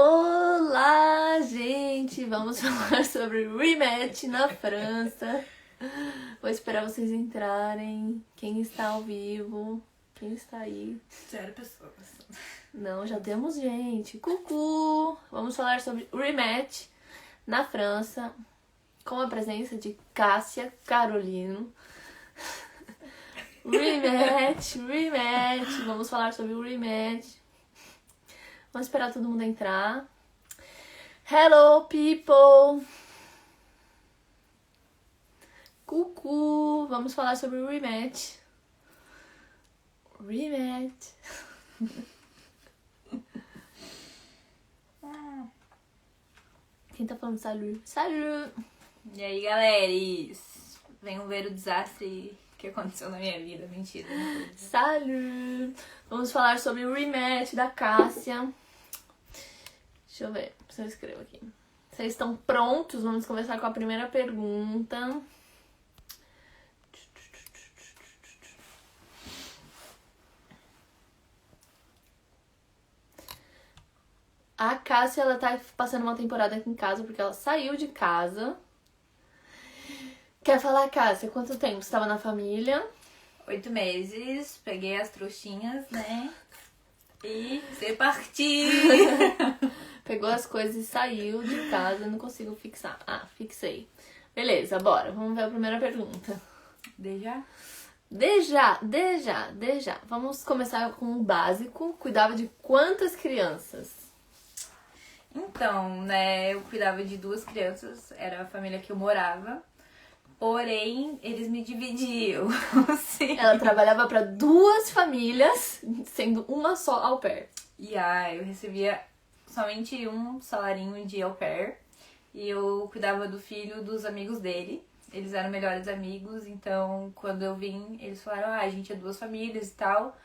Olá, gente! Vamos falar sobre rematch na França. Vou esperar vocês entrarem. Quem está ao vivo? Quem está aí? 0 pessoas. Não, já temos gente. Cucu! Vamos falar sobre rematch na França com a presença de Cássia Carolino. Rematch. Vamos falar sobre o rematch. Vamos esperar todo mundo entrar. Hello, people! Cucu! Vamos falar sobre o rematch. Quem tá falando salut? Salut! E aí, galeres? Venham ver o desastre que aconteceu na minha vida. Mentira. Salut! Vamos falar sobre o rematch da Cássia. Deixa eu ver se eu escrevo aqui. Vocês estão prontos? Vamos começar com a primeira pergunta. A Cássia, ela tá passando uma temporada aqui em casa porque ela saiu de casa. Quer falar, Cássia, quanto tempo você tava na família? 8 meses, peguei as trouxinhas, né? E c'est parti! Pegou as coisas e saiu de casa, não consigo fixar. Ah, fixei. Beleza, bora. Vamos ver a primeira pergunta. Déjà? Déjà. Vamos começar com o básico. Cuidava de quantas crianças? Então, né, eu cuidava de 2 crianças, era a família que eu morava. Porém, eles me dividiam. Sim. Ela trabalhava para 2 famílias, sendo uma só au pair. E eu recebia somente um salarinho de au pair. E eu cuidava do filho dos amigos dele. Eles eram melhores amigos, então quando eu vim, eles falaram, a gente é 2 famílias e tal.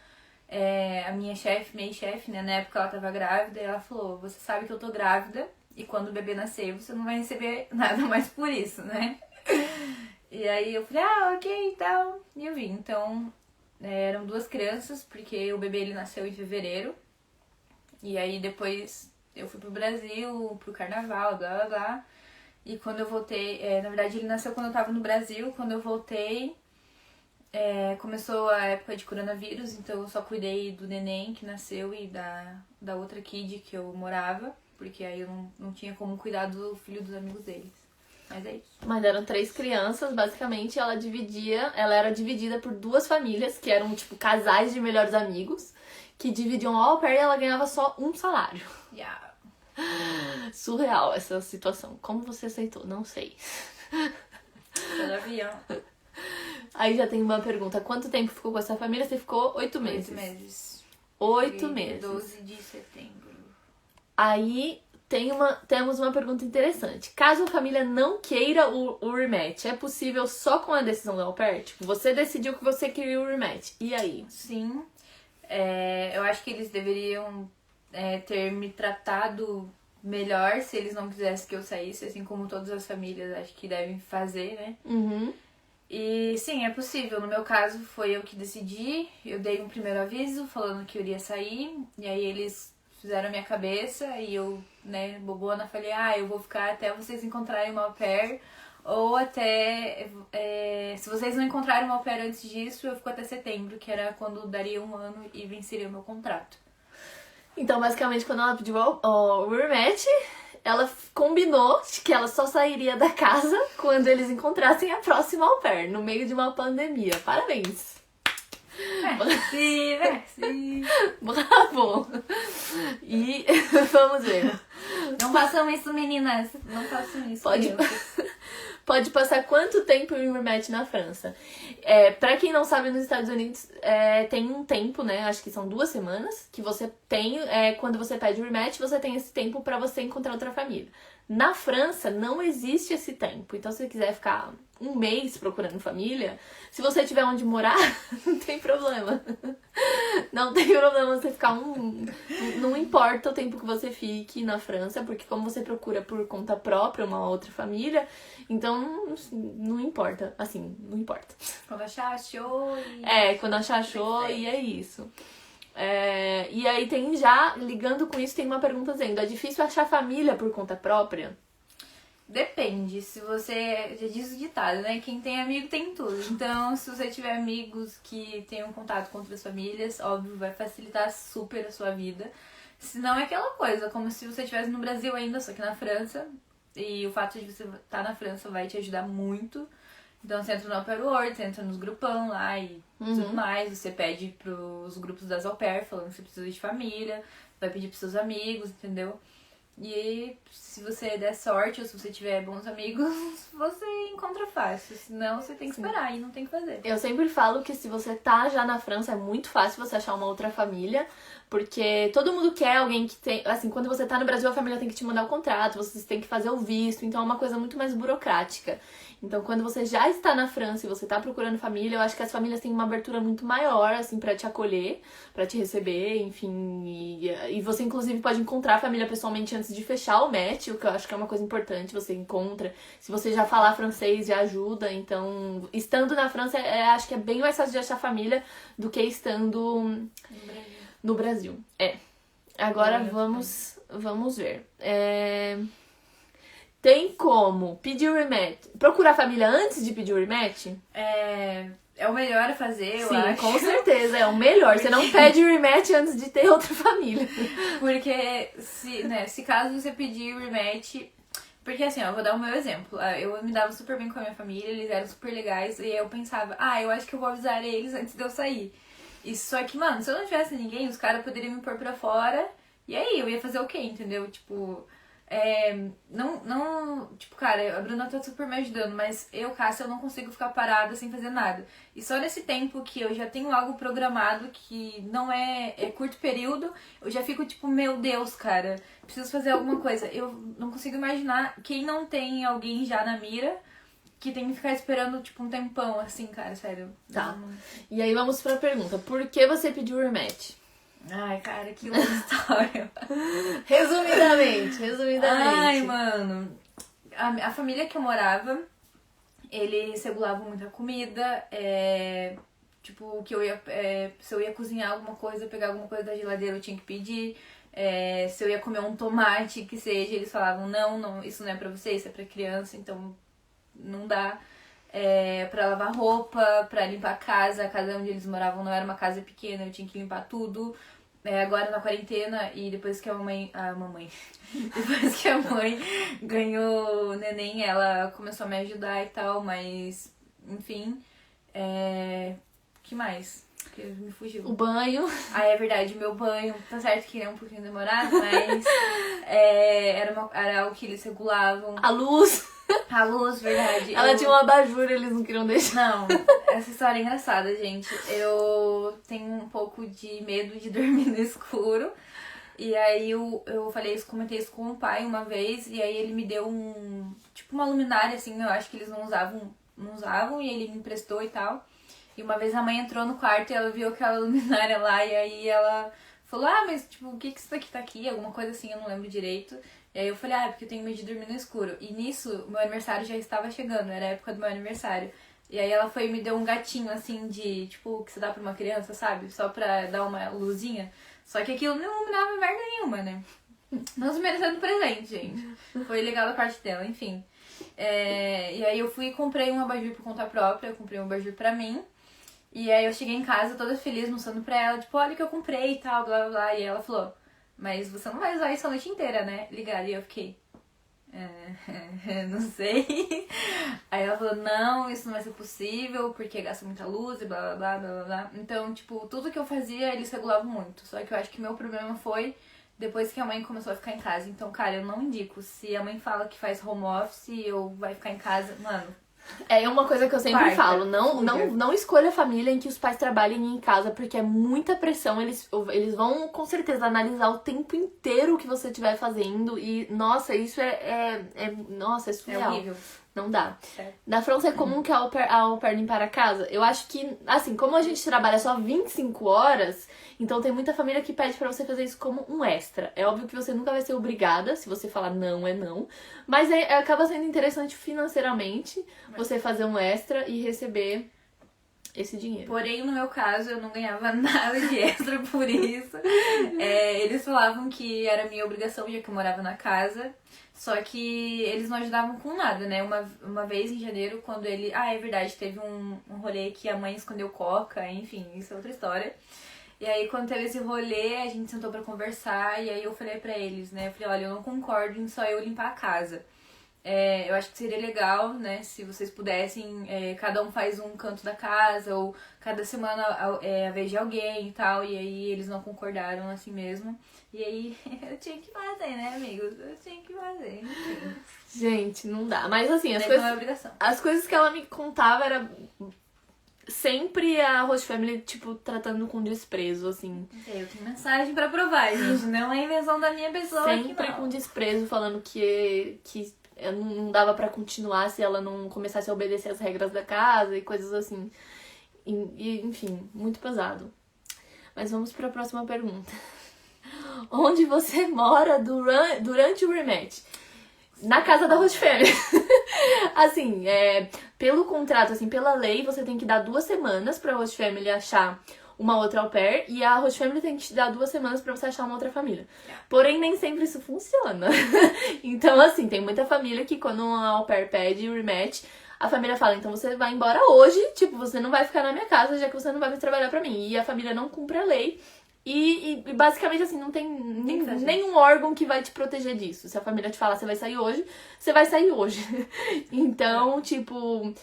A minha chefe, meio-chefe, né, na época ela tava grávida, e ela falou, você sabe que eu tô grávida, e quando o bebê nascer, você não vai receber nada mais por isso, né? E aí eu falei, ok e tal, e eu vim. Então, eram 2 crianças, porque o bebê ele nasceu em fevereiro, e aí depois eu fui pro Brasil, pro carnaval, blá blá blá, e quando eu voltei, na verdade ele nasceu quando eu tava no Brasil, quando eu voltei, começou a época de coronavírus, então eu só cuidei do neném que nasceu e da outra kid que eu morava, porque aí eu não tinha como cuidar do filho dos amigos deles. Mas é isso. Mas eram 3 crianças, basicamente, ela era dividida por 2 famílias, que eram, tipo, casais de melhores amigos, que dividiam a au pair e ela ganhava só um salário. Yeah. Surreal essa situação. Como você aceitou? Não sei. Pelo avião. Aí já tem uma pergunta. Quanto tempo ficou com essa família? Você ficou 8 meses. 8 meses. 8 meses. 12 de setembro. Aí temos uma pergunta interessante. Caso a família não queira o rematch, é possível só com a decisão da au pair? Tipo, você decidiu que você queria o rematch. E aí? Sim. Eu acho que eles deveriam ter me tratado melhor se eles não quisessem que eu saísse, assim como todas as famílias acho que devem fazer, né? Uhum. E sim, é possível. No meu caso, foi eu que decidi. Eu dei um primeiro aviso falando que eu iria sair. E aí eles fizeram a minha cabeça e eu, né, bobona, falei, eu vou ficar até vocês encontrarem uma au pair. Ou até, se vocês não encontrarem uma au pair antes disso, eu fico até setembro, que era quando daria 1 ano e venceria o meu contrato. Então, basicamente, quando ela pediu o rematch, ela combinou que ela só sairia da casa quando eles encontrassem a próxima au pair, no meio de uma pandemia. Parabéns! Merci. Bravo! E vamos ver. Não façam isso, meninas. Não façam isso. Pode passar quanto tempo em rematch na França? Pra quem não sabe, nos Estados Unidos tem um tempo, né? Acho que são 2 semanas que você tem. Quando você pede o rematch, você tem esse tempo pra você encontrar outra família. Na França, não existe esse tempo. Então, se você quiser ficar 1 mês procurando família, se você tiver onde morar, não tem problema. Não tem problema você ficar Não importa o tempo que você fique na França, porque como você procura por conta própria uma outra família, então não importa. Assim, não importa. Quando achar, achou. Quando achar, achou e é isso. E aí tem já, ligando com isso, tem uma pergunta dizendo, é difícil achar família por conta própria? Depende, se você, já diz o ditado, né? Quem tem amigo tem tudo. Então, se você tiver amigos que tenham contato com outras famílias, óbvio, vai facilitar super a sua vida. Se não é aquela coisa, como se você estivesse no Brasil ainda, só que na França. E o fato de você estar na França vai te ajudar muito. Então você entra no Au Pair World, você entra nos grupão lá e tudo mais. Você pede pros grupos das au pair, falando que você precisa de família. Vai pedir pros seus amigos, entendeu? E se você der sorte ou se você tiver bons amigos, você encontra fácil. Senão você tem que esperar e não tem o que fazer. Eu sempre falo que se você tá já na França, é muito fácil você achar uma outra família, porque todo mundo quer alguém que tem... Assim, quando você tá no Brasil, a família tem que te mandar o contrato, vocês têm que fazer o visto, então é uma coisa muito mais burocrática. Então, quando você já está na França e você tá procurando família, eu acho que as famílias têm uma abertura muito maior, assim, pra te acolher, pra te receber, enfim. E você, inclusive, pode encontrar a família pessoalmente antes de fechar o match, o que eu acho que é uma coisa importante, você encontra. Se você já falar francês, já ajuda. Então, estando na França, acho que é bem mais fácil de achar família do que estando no Brasil. Agora vamos ver. Tem como pedir o rematch, procurar família antes de pedir o rematch? É o melhor a fazer, eu Sim, acho. com certeza, é o melhor. Você não pede o rematch antes de ter outra família. Porque se caso você pedir rematch... Porque assim, ó, eu vou dar o meu exemplo. Eu me dava super bem com a minha família, eles eram super legais. E aí eu pensava, eu acho que eu vou avisar eles antes de eu sair. E só que, mano, se eu não tivesse ninguém, os caras poderiam me pôr pra fora. E aí, eu ia fazer o quê, entendeu? Tipo... Tipo, cara, a Bruna tá super me ajudando, mas Cássia, eu não consigo ficar parada sem fazer nada. E só nesse tempo que eu já tenho algo programado que não é curto período, eu já fico tipo, meu Deus, cara, preciso fazer alguma coisa. Eu não consigo imaginar quem não tem alguém já na mira que tem que ficar esperando, tipo, um tempão, assim, cara, sério. Tá. E aí vamos pra pergunta, por que você pediu o rematch? Ai, cara, que longa história. Resumidamente. Ai, mano. A família que eu morava, eles regulavam muita comida. Tipo, que eu ia, se eu ia cozinhar alguma coisa, pegar alguma coisa da geladeira, eu tinha que pedir. Se eu ia comer um tomate, que seja, eles falavam, não, isso não é pra você, isso é pra criança, então não dá. Pra lavar roupa, pra limpar a casa onde eles moravam não era uma casa pequena, eu tinha que limpar tudo. Agora na quarentena e depois que a mamãe depois que a mãe ganhou o neném, ela começou a me ajudar e tal, mas enfim, que mais? Que me fugiu. O banho. É verdade, meu banho, tá certo que é um pouquinho demorado, mas era algo que eles regulavam. A luz. A luz, verdade. Ela tinha um abajur, eles não queriam deixar. Não, essa história é engraçada, gente. Eu tenho um pouco de medo de dormir no escuro. E aí eu comentei isso com o pai uma vez, e aí ele me deu uma luminária, assim, eu acho que eles não usavam, e ele me emprestou e tal. E uma vez a mãe entrou no quarto e ela viu aquela luminária lá, e aí ela falou, mas tipo, o que isso daqui tá aqui? Alguma coisa assim, eu não lembro direito. E aí eu falei, porque eu tenho medo de dormir no escuro. E nisso, meu aniversário já estava chegando, era a época do meu aniversário. E aí ela foi e me deu um gatinho, assim, de, tipo, que você dá pra uma criança, sabe? Só pra dar uma luzinha. Só que aquilo não iluminava merda nenhuma, né? Não se merecendo presente, gente. Foi legal da parte dela, enfim. E aí eu fui e comprei um abajur por conta própria, eu comprei um abajur pra mim. E aí eu cheguei em casa toda feliz, mostrando pra ela, tipo, olha o que eu comprei e tal, blá blá blá. E ela falou, mas você não vai usar isso a noite inteira, né? Ligado. E eu fiquei, não sei. Aí ela falou, não, isso não vai ser possível, porque gasta muita luz e blá blá blá blá blá. Então, tipo, tudo que eu fazia, eles regulavam muito. Só que eu acho que meu problema foi depois que a mãe começou a ficar em casa. Então, cara, eu não indico. Se a mãe fala que faz home office ou vai ficar em casa, mano... É uma coisa que eu sempre falo, não escolha família em que os pais trabalhem em casa, porque é muita pressão, eles vão com certeza analisar o tempo inteiro o que você estiver fazendo e, nossa, isso é surreal. É horrível. Não dá. Certo. Na França é comum que a au pair limpar a casa. Eu acho que, assim, como a gente trabalha só 25 horas, então tem muita família que pede pra você fazer isso como um extra. É óbvio que você nunca vai ser obrigada, se você falar não, é não. Mas acaba sendo interessante financeiramente você fazer um extra e receber esse dinheiro. Porém, no meu caso, eu não ganhava nada de extra por isso. Eles falavam que era minha obrigação, já que eu morava na casa. Só que eles não ajudavam com nada, né? Uma vez em janeiro, quando ele... Ah, é verdade, teve um rolê que a mãe escondeu coca, enfim, isso é outra história. E aí, quando teve esse rolê, a gente sentou pra conversar, e aí eu falei pra eles, né? Eu falei, olha, eu não concordo em só eu limpar a casa. Eu acho que seria legal, né, se vocês pudessem, cada um faz um canto da casa, ou cada semana a vez de alguém e tal, e aí eles não concordaram assim mesmo. E aí eu tinha que fazer, né, amigos? Eu tinha que fazer, enfim. Gente, não dá. Mas assim, Daí não é obrigação. as coisas que ela me contava era sempre a Host Family, tipo, tratando com desprezo, assim. Eu tenho mensagem pra provar, gente. Não é invenção da minha pessoa Sempre aqui, não. com desprezo, falando que não dava pra continuar se ela não começasse a obedecer as regras da casa e coisas assim. Enfim, muito pesado. Mas vamos pra próxima pergunta. Onde você mora durante o rematch? Na casa da Host Family. Assim, pelo contrato, assim, pela lei, você tem que dar 2 semanas pra Host Family achar uma outra au pair, e a Host Family tem que te dar 2 semanas pra você achar uma outra família. Porém, nem sempre isso funciona. Então, assim, tem muita família que quando uma au pair pede rematch, a família fala, então você vai embora hoje, tipo, você não vai ficar na minha casa, já que você não vai mais trabalhar pra mim. E a família não cumpre a lei. E basicamente, assim, não tem nenhum órgão que vai te proteger disso. Se a família te falar, você vai sair hoje, você vai sair hoje. Então, tipo,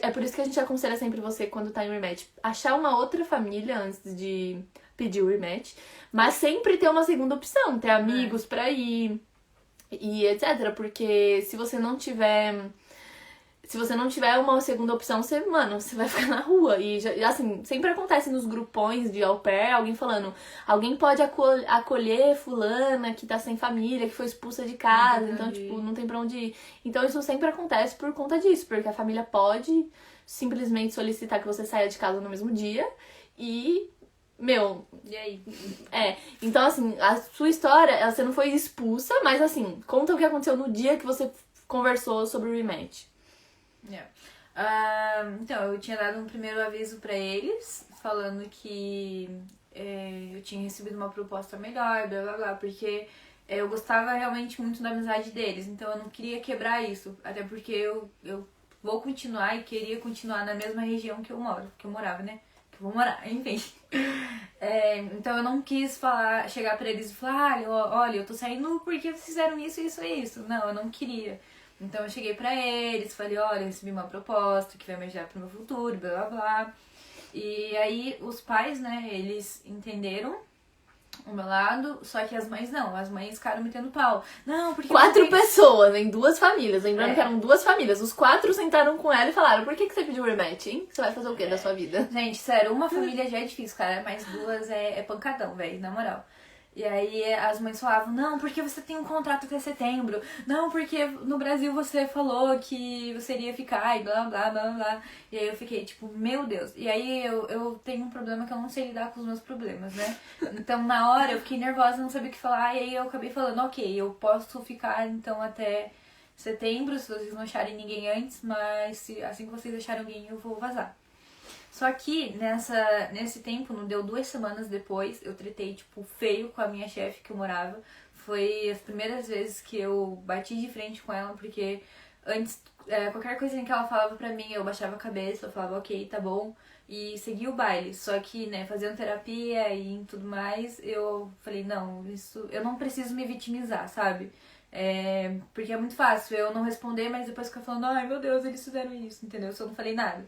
é por isso que a gente aconselha sempre você, quando tá em rematch, achar uma outra família antes de pedir o rematch. Mas sempre ter uma segunda opção, ter amigos pra ir e etc. Porque se você não tiver uma segunda opção, você vai ficar na rua. E, assim, sempre acontece nos grupões de au pair, alguém falando, alguém pode acolher fulana que tá sem família, que foi expulsa de casa, então, tipo, não tem pra onde ir. Então, isso sempre acontece por conta disso, porque a família pode simplesmente solicitar que você saia de casa no mesmo dia e... E aí? Então, assim, a sua história, você não foi expulsa, mas, assim, conta o que aconteceu no dia que você conversou sobre o rematch. Então, eu tinha dado um primeiro aviso pra eles, falando que eu tinha recebido uma proposta melhor, blá blá blá, porque eu gostava realmente muito da amizade deles, então eu não queria quebrar isso, até porque eu vou continuar e queria continuar na mesma região que eu morava, né? Que eu vou morar, enfim. Então eu não quis chegar pra eles e falar, olha, eu tô saindo porque vocês fizeram isso, isso e isso. Não, eu não queria. Então eu cheguei pra eles, falei, olha, eu recebi uma proposta que vai me ajudar pro meu futuro, blá blá blá. E aí os pais, né, eles entenderam o meu lado, só que as mães não, as mães ficaram metendo pau. Não, porque 4 pessoas em 2 famílias, lembrando que eram 2 famílias. Os 4 sentaram com ela e falaram, por que você pediu rematch, hein? Você vai fazer o quê da sua vida? Gente, sério, uma família já é difícil, cara, mas 2 é pancadão, velho, na moral. E aí as mães falavam, não, porque você tem um contrato até setembro. Não, porque no Brasil você falou que você iria ficar e blá, blá, blá, blá. E aí eu fiquei, tipo, meu Deus. E aí eu tenho um problema que eu não sei lidar com os meus problemas, né? Então na hora eu fiquei nervosa, não sabia o que falar. E aí eu acabei falando, ok, eu posso ficar então até setembro, se vocês não acharem ninguém antes. Mas assim que vocês acharem alguém, eu vou vazar. Só que nesse tempo, não deu 2 semanas depois, eu tretei, tipo, feio com a minha chefe que eu morava. Foi as primeiras vezes que eu bati de frente com ela, porque antes, qualquer coisinha que ela falava pra mim, eu baixava a cabeça, eu falava, ok, tá bom, e seguia o baile. Só que, né, fazendo terapia e tudo mais, eu falei, não, eu não preciso me vitimizar, sabe? Porque é muito fácil eu não responder, mas depois ficar falando, ai meu Deus, eles fizeram isso, entendeu? Se eu não falei nada.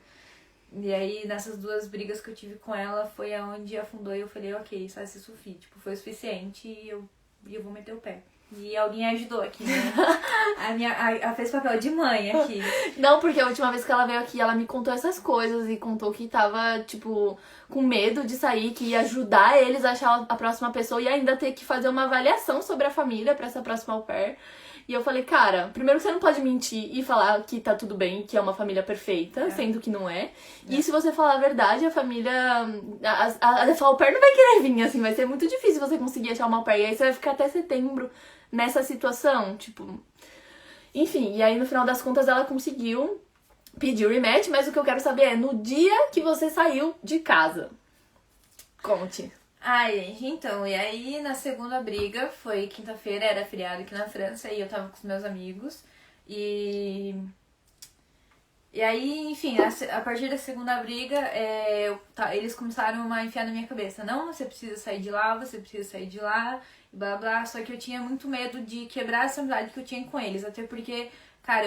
E aí, nessas 2 brigas que eu tive com ela, foi aonde afundou e eu falei, ok, só esse sulfi, tipo, foi o suficiente e eu vou meter o pé. E alguém ajudou aqui, né? Ela fez papel de mãe aqui. Não, porque a última vez que ela veio aqui, ela me contou essas coisas e contou que tava, tipo, com medo de sair, que ia ajudar eles a achar a próxima pessoa e ainda ter que fazer uma avaliação sobre a família pra essa próxima au pair. E eu falei, cara, primeiro que você não pode mentir e falar que tá tudo bem, que é uma família perfeita, sendo que não é. E se você falar a verdade, a família... A au pair não vai querer vir, assim, vai ser muito difícil você conseguir achar uma au pair. E aí você vai ficar até setembro nessa situação, tipo... Enfim, e aí no final das contas ela conseguiu. pediu rematch, mas o que eu quero saber é no dia que você saiu de casa. Conte. Ai, gente, então, e aí na segunda briga, foi quinta-feira, era feriado aqui na França, e eu tava com os meus amigos, e aí, enfim, a partir da segunda briga, eles começaram a enfiar na minha cabeça, não, você precisa sair de lá, você precisa sair de lá, e blá blá, só que eu tinha muito medo de quebrar essa amizade que eu tinha com eles, até porque, cara,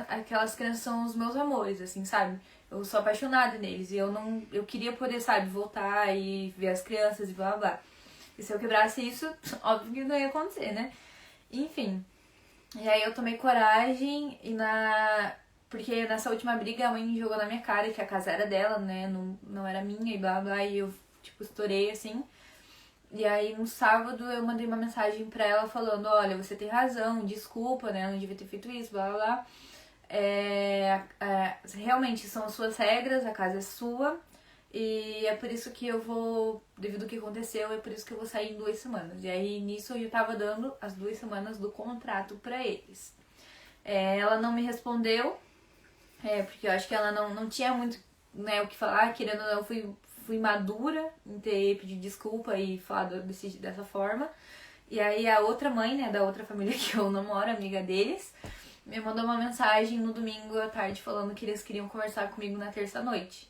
aquelas crianças são os meus amores, assim, sabe? Eu sou apaixonada neles e eu queria poder, sabe, voltar e ver as crianças e blá blá. E se eu quebrasse isso, óbvio que não ia acontecer, né? Enfim. E aí eu tomei coragem porque nessa última briga a mãe jogou na minha cara que a casa era dela, né? Não era minha e blá blá. E eu, tipo, estourei assim. E aí no sábado eu mandei uma mensagem pra ela falando, olha, você tem razão, desculpa, né? Eu não devia ter feito isso, blá blá. Realmente são as suas regras, a casa é sua e é por isso que eu vou, devido ao que aconteceu, é por isso que eu vou sair em 2 semanas. E aí nisso eu tava dando as 2 semanas do contrato pra eles. Ela não me respondeu, porque eu acho que ela não tinha muito, né, o que falar, querendo ou não, eu fui madura em ter pedido desculpa e falado dessa forma. E aí a outra mãe, né, da outra família que eu namoro, amiga deles, me mandou uma mensagem no domingo à tarde falando que eles queriam conversar comigo na terça-noite.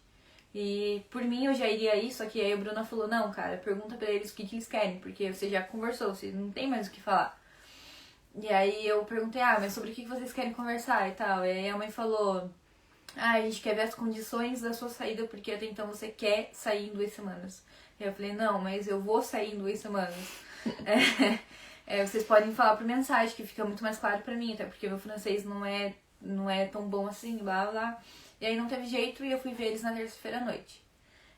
E por mim eu já iria ir, só que aí a Bruna falou, não, cara, pergunta pra eles o que eles querem, porque você já conversou, você não tem mais o que falar. E aí eu perguntei, mas sobre o que vocês querem conversar e tal. E aí a mãe falou, a gente quer ver as condições da sua saída, porque até então você quer sair em 2 semanas. E eu falei, não, mas eu vou sair em 2 semanas. Vocês podem falar por mensagem, que fica muito mais claro pra mim, até porque meu francês não é tão bom assim, blá blá. E aí não teve jeito e eu fui ver eles na terça-feira à noite.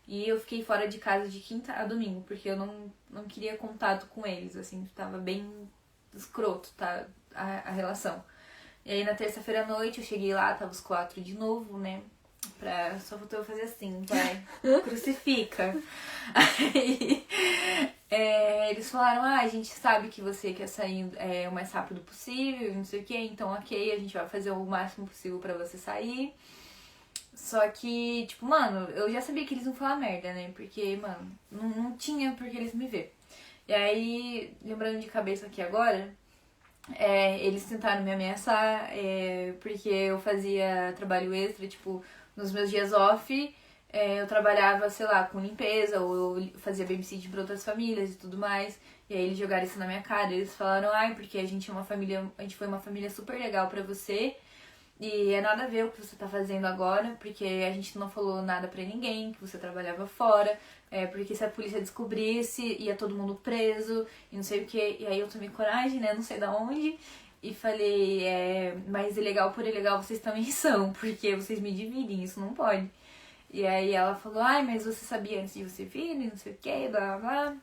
E eu fiquei fora de casa de quinta a domingo, porque eu não queria contato com eles, assim, tava bem escroto, tá, a relação. E aí na terça-feira à noite eu cheguei lá, tava os 4 de novo, né? Só faltou eu fazer assim, vai, crucifica. Aí eles falaram, a gente sabe que você quer sair o mais rápido possível, não sei o que, então ok, a gente vai fazer o máximo possível pra você sair. Só que, tipo, mano, eu já sabia que eles iam falar merda, né? Porque, mano, não tinha por que eles me ver. E aí, lembrando de cabeça aqui agora, eles tentaram me ameaçar, porque eu fazia trabalho extra, tipo, nos meus dias off, eu trabalhava, sei lá, com limpeza, ou eu fazia babysitting pra outras famílias e tudo mais. E aí eles jogaram isso na minha cara, eles falaram, porque a gente foi uma família super legal pra você, e é nada a ver o que você tá fazendo agora, porque a gente não falou nada pra ninguém, que você trabalhava fora, porque se a polícia descobrisse, ia todo mundo preso, e não sei o que. E aí eu tomei coragem, né, não sei da onde, e falei, mas ilegal por ilegal vocês também são, porque vocês me dividem, isso não pode. E aí ela falou, mas você sabia antes de você vir, não sei o que, blá blá.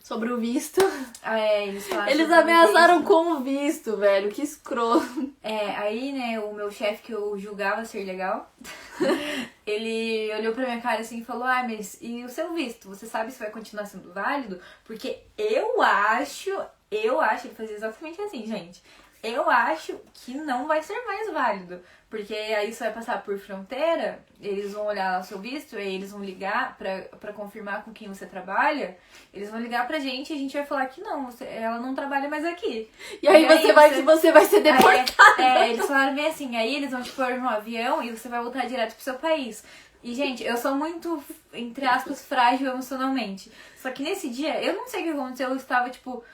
Sobre o visto. Eles falaram Eles sobre o ameaçaram visto. com o visto, velho. Que escroto. Aí, né, o meu chefe, que eu julgava ser legal, ele olhou pra minha cara assim e falou, mas e o seu visto? Você sabe se vai continuar sendo válido? Porque eu acho, ele fazia exatamente assim, gente. Eu acho que não vai ser mais válido. Porque aí você vai passar por fronteira, eles vão olhar lá o seu visto, aí eles vão ligar pra confirmar com quem você trabalha, eles vão ligar pra gente e a gente vai falar que não, ela não trabalha mais aqui. E aí você vai ser deportado. Eles falaram bem assim, aí eles vão te pôr no avião e você vai voltar direto pro seu país. E, gente, eu sou muito, entre aspas, frágil emocionalmente. Só que nesse dia, eu não sei o que aconteceu, eu estava, tipo...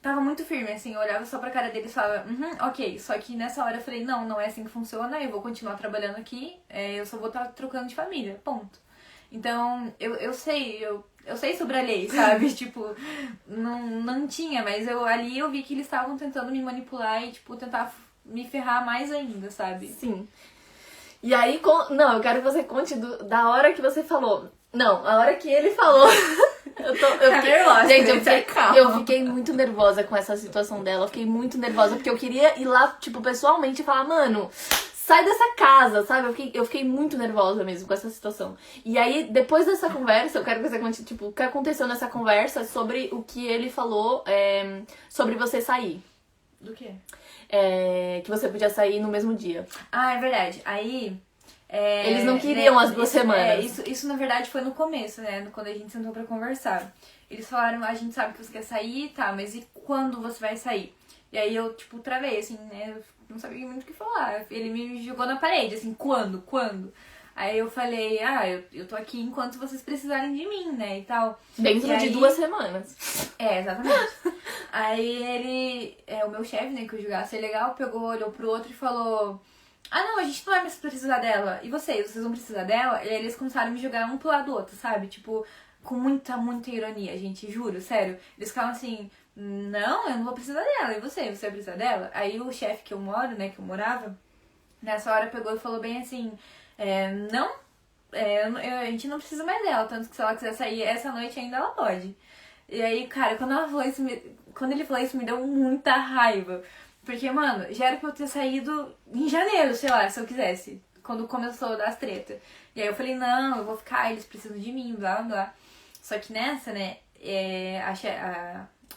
Tava muito firme, assim, eu olhava só pra cara deles e falava, ok. Só que nessa hora eu falei, não é assim que funciona, eu vou continuar trabalhando aqui, eu só vou estar trocando de família, ponto. Então, eu sei sobre a lei, sabe? Tipo, não tinha, mas ali eu vi que eles estavam tentando me manipular e, tipo, tentar me ferrar mais ainda, sabe? Sim. E aí, eu quero que você conte da hora que você falou. Não, a hora que ele falou... Eu fiquei nervosa. Gente, eu fiquei muito nervosa com essa situação dela. Eu fiquei muito nervosa porque eu queria ir lá, tipo, pessoalmente e falar, mano, sai dessa casa, sabe? Eu fiquei muito nervosa mesmo com essa situação. E aí, depois dessa conversa, eu quero que você conte, tipo, o que aconteceu nessa conversa sobre o que ele falou sobre você sair. Do quê? Que você podia sair no mesmo dia. Ah, é verdade. Aí... Eles não queriam as 2 semanas. Isso na verdade foi no começo, né? Quando a gente sentou pra conversar. Eles falaram, a gente sabe que você quer sair, tá, mas e quando você vai sair? E aí eu, tipo, travei, assim, né? Eu não sabia muito o que falar. Ele me jogou na parede, assim, quando? Aí eu falei, eu tô aqui enquanto vocês precisarem de mim, né, e tal. Dentro de 2 semanas. Exatamente. Aí ele, o meu chefe, né, que eu julgasse ser legal, pegou, olhou pro outro e falou... Ah, não, a gente não vai mais precisar dela. E vocês vão precisar dela? E aí eles começaram a me jogar um pro lado do outro, sabe? Tipo, com muita ironia, gente, juro, sério. Eles ficavam assim, não, eu não vou precisar dela. E você vai precisar dela? Aí o chefe que eu moro, né, que eu morava, nessa hora pegou e falou bem assim, não, a gente não precisa mais dela. Tanto que se ela quiser sair essa noite ainda ela pode. E aí, cara, quando ele falou isso, me deu muita raiva. Porque, mano, já era pra eu ter saído em janeiro, sei lá, se eu quisesse. Quando começou das tretas. E aí eu falei, não, eu vou ficar, eles precisam de mim, blá, blá. Só que nessa, né,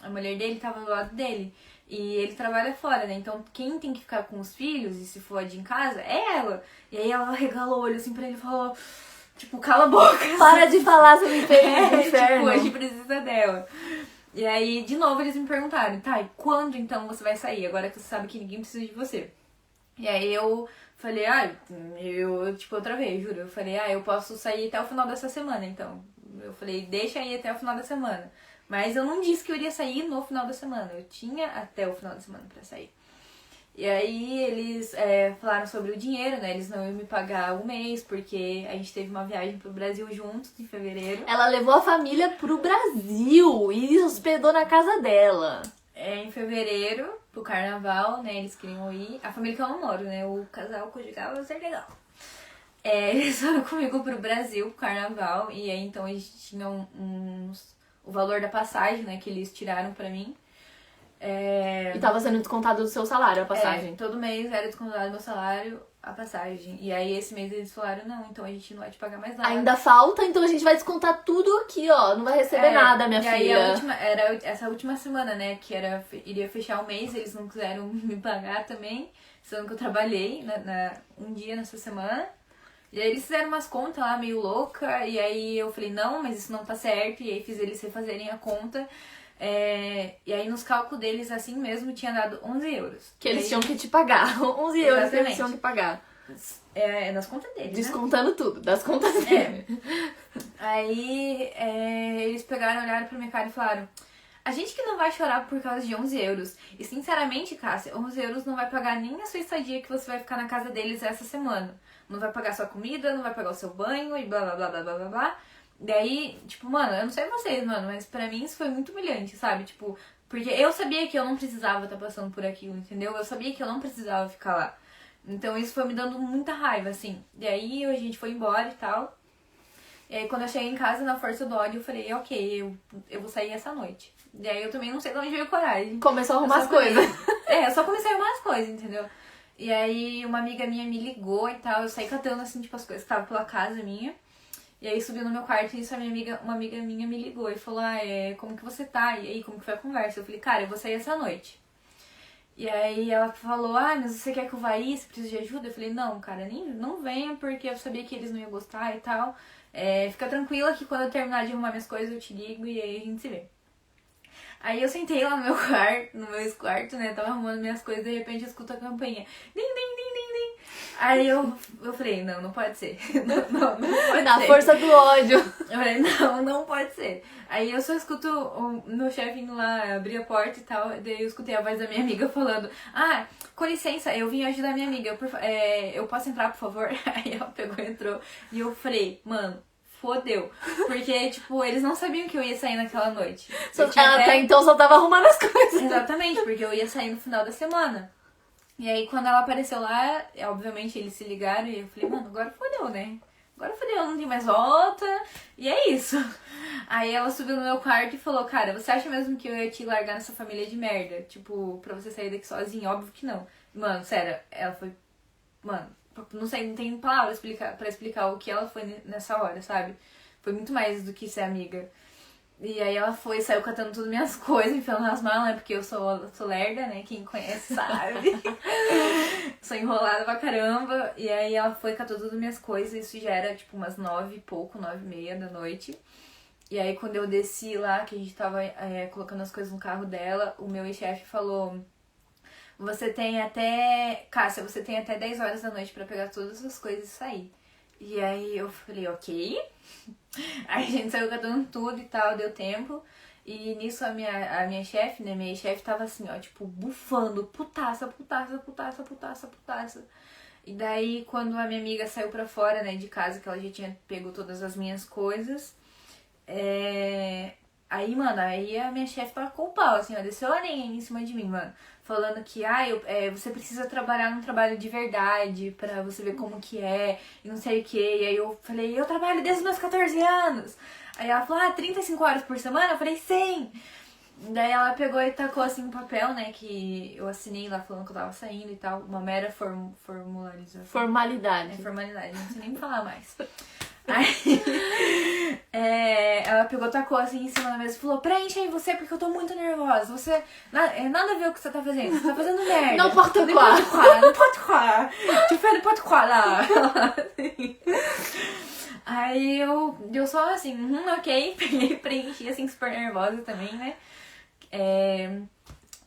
a mulher dele tava do lado dele. E ele trabalha fora, né? Então quem tem que ficar com os filhos e se for de em casa é ela. E aí ela regalou o olho assim pra ele e falou, tipo, cala a boca. Para de falar, você me fez no inferno. Tipo, a gente precisa dela. E aí, de novo, eles me perguntaram, tá, e quando então você vai sair? Agora que você sabe que ninguém precisa de você. E aí eu falei, eu travei, juro. Eu falei, eu posso sair até o final dessa semana, então. Eu falei, deixa aí até o final da semana. Mas eu não disse que eu iria sair no final da semana. Eu tinha até o final da semana pra sair. E aí eles falaram sobre o dinheiro, né? Eles não iam me pagar o mês, porque a gente teve uma viagem pro Brasil juntos em fevereiro. Ela levou a família pro Brasil e hospedou na casa dela. Em fevereiro, pro carnaval, né? Eles queriam ir. A família que eu não moro, né? O casal conjugal vai ser legal. Eles foram comigo pro Brasil, pro carnaval. E aí então a gente tinha o valor da passagem, né? Que eles tiraram pra mim. E tava sendo descontado do seu salário a passagem. Todo mês era descontado do meu salário a passagem. E aí esse mês eles falaram, não, então a gente não vai te pagar mais nada. Ainda falta, então a gente vai descontar tudo aqui, ó. Não vai receber nada, minha filha. E aí era essa última semana, né, que iria fechar o mês, eles não quiseram me pagar também, sendo que eu trabalhei um dia nessa semana. E aí eles fizeram umas contas lá meio louca, e aí eu falei, não, mas isso não tá certo, e aí fiz eles refazerem a conta. E aí nos cálculos deles, assim mesmo, tinha dado 11 euros. Que eles tinham que te pagar. 11 euros que eles tinham que pagar. Nas contas deles, descontando tudo, das contas dele. Aí eles pegaram, olharam pra minha cara e falaram, a gente que não vai chorar por causa de 11 euros. E sinceramente, Cássia, 11 euros não vai pagar nem a sua estadia que você vai ficar na casa deles essa semana. Não vai pagar sua comida, não vai pagar o seu banho e blá blá blá blá blá blá blá. Daí, tipo, mano, eu não sei vocês, mano, mas pra mim isso foi muito humilhante, sabe? Tipo, porque eu sabia que eu não precisava estar passando por aquilo, entendeu? Eu sabia que eu não precisava ficar lá. Então isso foi me dando muita raiva, assim. E aí a gente foi embora e tal. E aí quando eu cheguei em casa, na força do ódio, eu falei, ok, eu vou sair essa noite. E aí eu também não sei de onde veio coragem. Começou a arrumar as coisas. Eu só comecei a arrumar as coisas, entendeu? E aí uma amiga minha me ligou e tal, eu saí catando, assim, tipo, as coisas que estavam pela casa minha. E aí subi no meu quarto e isso uma amiga minha me ligou e falou, como que você tá? E aí, como que foi a conversa? Eu falei, cara, eu vou sair essa noite. E aí ela falou, mas você quer que eu vá aí? Você precisa de ajuda? Eu falei, não, cara, não venha, porque eu sabia que eles não iam gostar e tal. Fica tranquila que quando eu terminar de arrumar minhas coisas, eu te ligo e aí a gente se vê. Aí eu sentei lá no meu quarto, né? Tava arrumando minhas coisas e de repente eu escuto a campainha. Din, din, din, din, din. Aí eu falei, não pode ser. Não pode Na ser. força do ódio. Eu falei, não pode ser. Aí eu só escuto o meu chefe indo lá abrir a porta e tal. Daí eu escutei a voz da minha amiga falando, com licença, eu vim ajudar minha amiga. Eu posso entrar, por favor? Aí ela pegou e entrou. E eu falei, mano, fodeu. Porque, tipo, eles não sabiam que eu ia sair naquela noite. Até então só tava arrumando as coisas. Exatamente, porque eu ia sair no final da semana. E aí, quando ela apareceu lá, obviamente eles se ligaram e eu falei, mano, agora fodeu, né? Agora fodeu, não tem mais volta. E é isso. Aí ela subiu no meu quarto e falou, cara, você acha mesmo que eu ia te largar nessa família de merda? Tipo, pra você sair daqui sozinha? Óbvio que não. Mano, sério, ela foi... Mano, não sei, não tem palavras pra explicar o que ela foi nessa hora, sabe? Foi muito mais do que ser amiga. E aí ela foi, saiu catando todas minhas coisas, enfiando nas malas, né? Porque eu sou lerda, né? Quem conhece sabe. Sou enrolada pra caramba. E aí ela foi, catou todas minhas coisas. Isso já era tipo umas 9 e pouco, 9:30 da noite. E aí quando eu desci lá, que a gente tava colocando as coisas no carro dela, o meu ex-chefe falou: Cássia, você tem até 10 horas da noite pra pegar todas as coisas e sair. E aí eu falei, ok. Aí a gente saiu catando tudo e tal, deu tempo. E nisso a minha chefe, né, minha chefe tava assim, ó, tipo, bufando, putaça, putaça, putaça, putaça, putaça. E daí quando a minha amiga saiu pra fora, né, de casa, que ela já tinha pego todas as minhas coisas, aí, mano, aí a minha chefe tacou o pau, assim, ó, desceu a lenha em cima de mim, mano. Falando que, você precisa trabalhar num trabalho de verdade pra você ver como que é, e não sei o que. E aí eu falei, eu trabalho desde os meus 14 anos. Aí ela falou, 35 horas por semana? Eu falei, sim. Daí ela pegou e tacou, assim, um papel, né, que eu assinei lá falando que eu tava saindo e tal. Uma mera formalização. Formalidade. Formalidade, não sei nem falar mais. Aí, ela pegou, tacou assim em cima da mesa e falou, preenche aí você porque eu tô muito nervosa. Você, nada a ver o que você tá fazendo, você tá fazendo merda. Não pode croire. Não pode croire. Tu fais não pode croire lá. Aí eu só assim, ok, peguei, preenchi assim super nervosa também, né.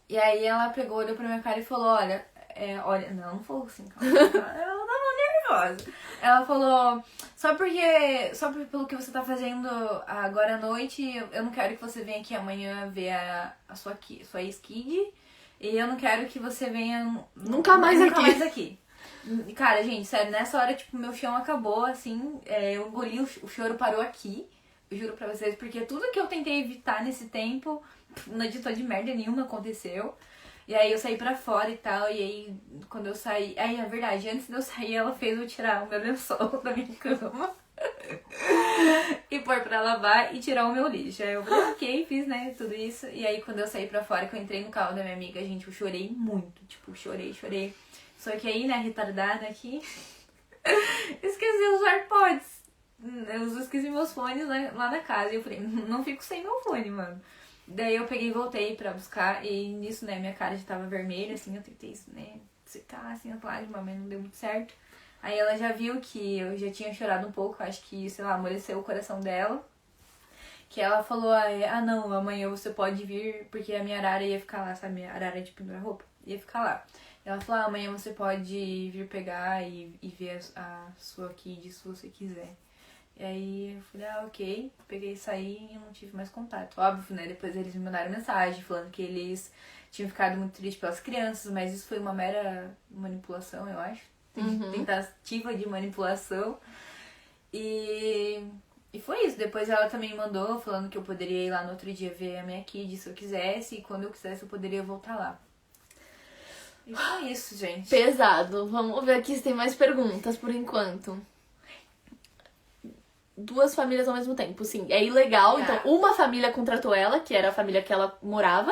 E aí ela pegou, olhou pra minha cara e falou, olha, não falou assim, calma, ela tava nervosa. Ela falou, só pelo que você tá fazendo agora à noite, eu não quero que você venha aqui amanhã ver a sua ex-kid, e eu não quero que você venha nunca mais aqui. Cara, gente, sério, nessa hora, tipo, meu chão acabou, assim, eu engoli, o choro parou aqui, eu juro pra vocês, porque tudo que eu tentei evitar nesse tempo, não adiantou de merda nenhuma, aconteceu. E aí eu saí pra fora e tal, e aí quando eu saí... Aí, é verdade, antes de eu sair, ela fez eu tirar o meu lençol da minha cama e pôr pra lavar e tirar o meu lixo. Aí eu falei, ok, fiz, né, tudo isso. E aí quando eu saí pra fora, que eu entrei no carro da minha amiga, gente, eu chorei muito, tipo, chorei. Só que aí, né, retardada aqui, esqueci os AirPods. Eu esqueci meus fones lá na casa. E eu falei, não fico sem meu fone, mano. Daí eu peguei e voltei pra buscar, e nisso, né, minha cara já tava vermelha, assim, eu tentei, né, secar, assim, as lágrimas, mas não deu muito certo. Aí ela já viu que eu já tinha chorado um pouco, acho que, sei lá, amoleceu o coração dela. Que ela falou, não, amanhã você pode vir, porque a minha arara ia ficar lá, sabe, a arara de pendurar roupa, ia ficar lá. Ela falou, amanhã você pode vir pegar e ver a sua kid se você quiser. E aí eu falei, ok, peguei e saí e não tive mais contato. Óbvio, né, depois eles me mandaram mensagem falando que eles tinham ficado muito tristes pelas crianças, mas isso foi uma mera manipulação, eu acho. Tentativa de manipulação. E foi isso. Depois ela também mandou falando que eu poderia ir lá no outro dia ver a minha kid se eu quisesse, e quando eu quisesse eu poderia voltar lá. E foi isso, gente. Pesado. Vamos ver aqui se tem mais perguntas por enquanto. 2 famílias ao mesmo tempo, sim. É ilegal. Então, uma família contratou ela, que era a família que ela morava.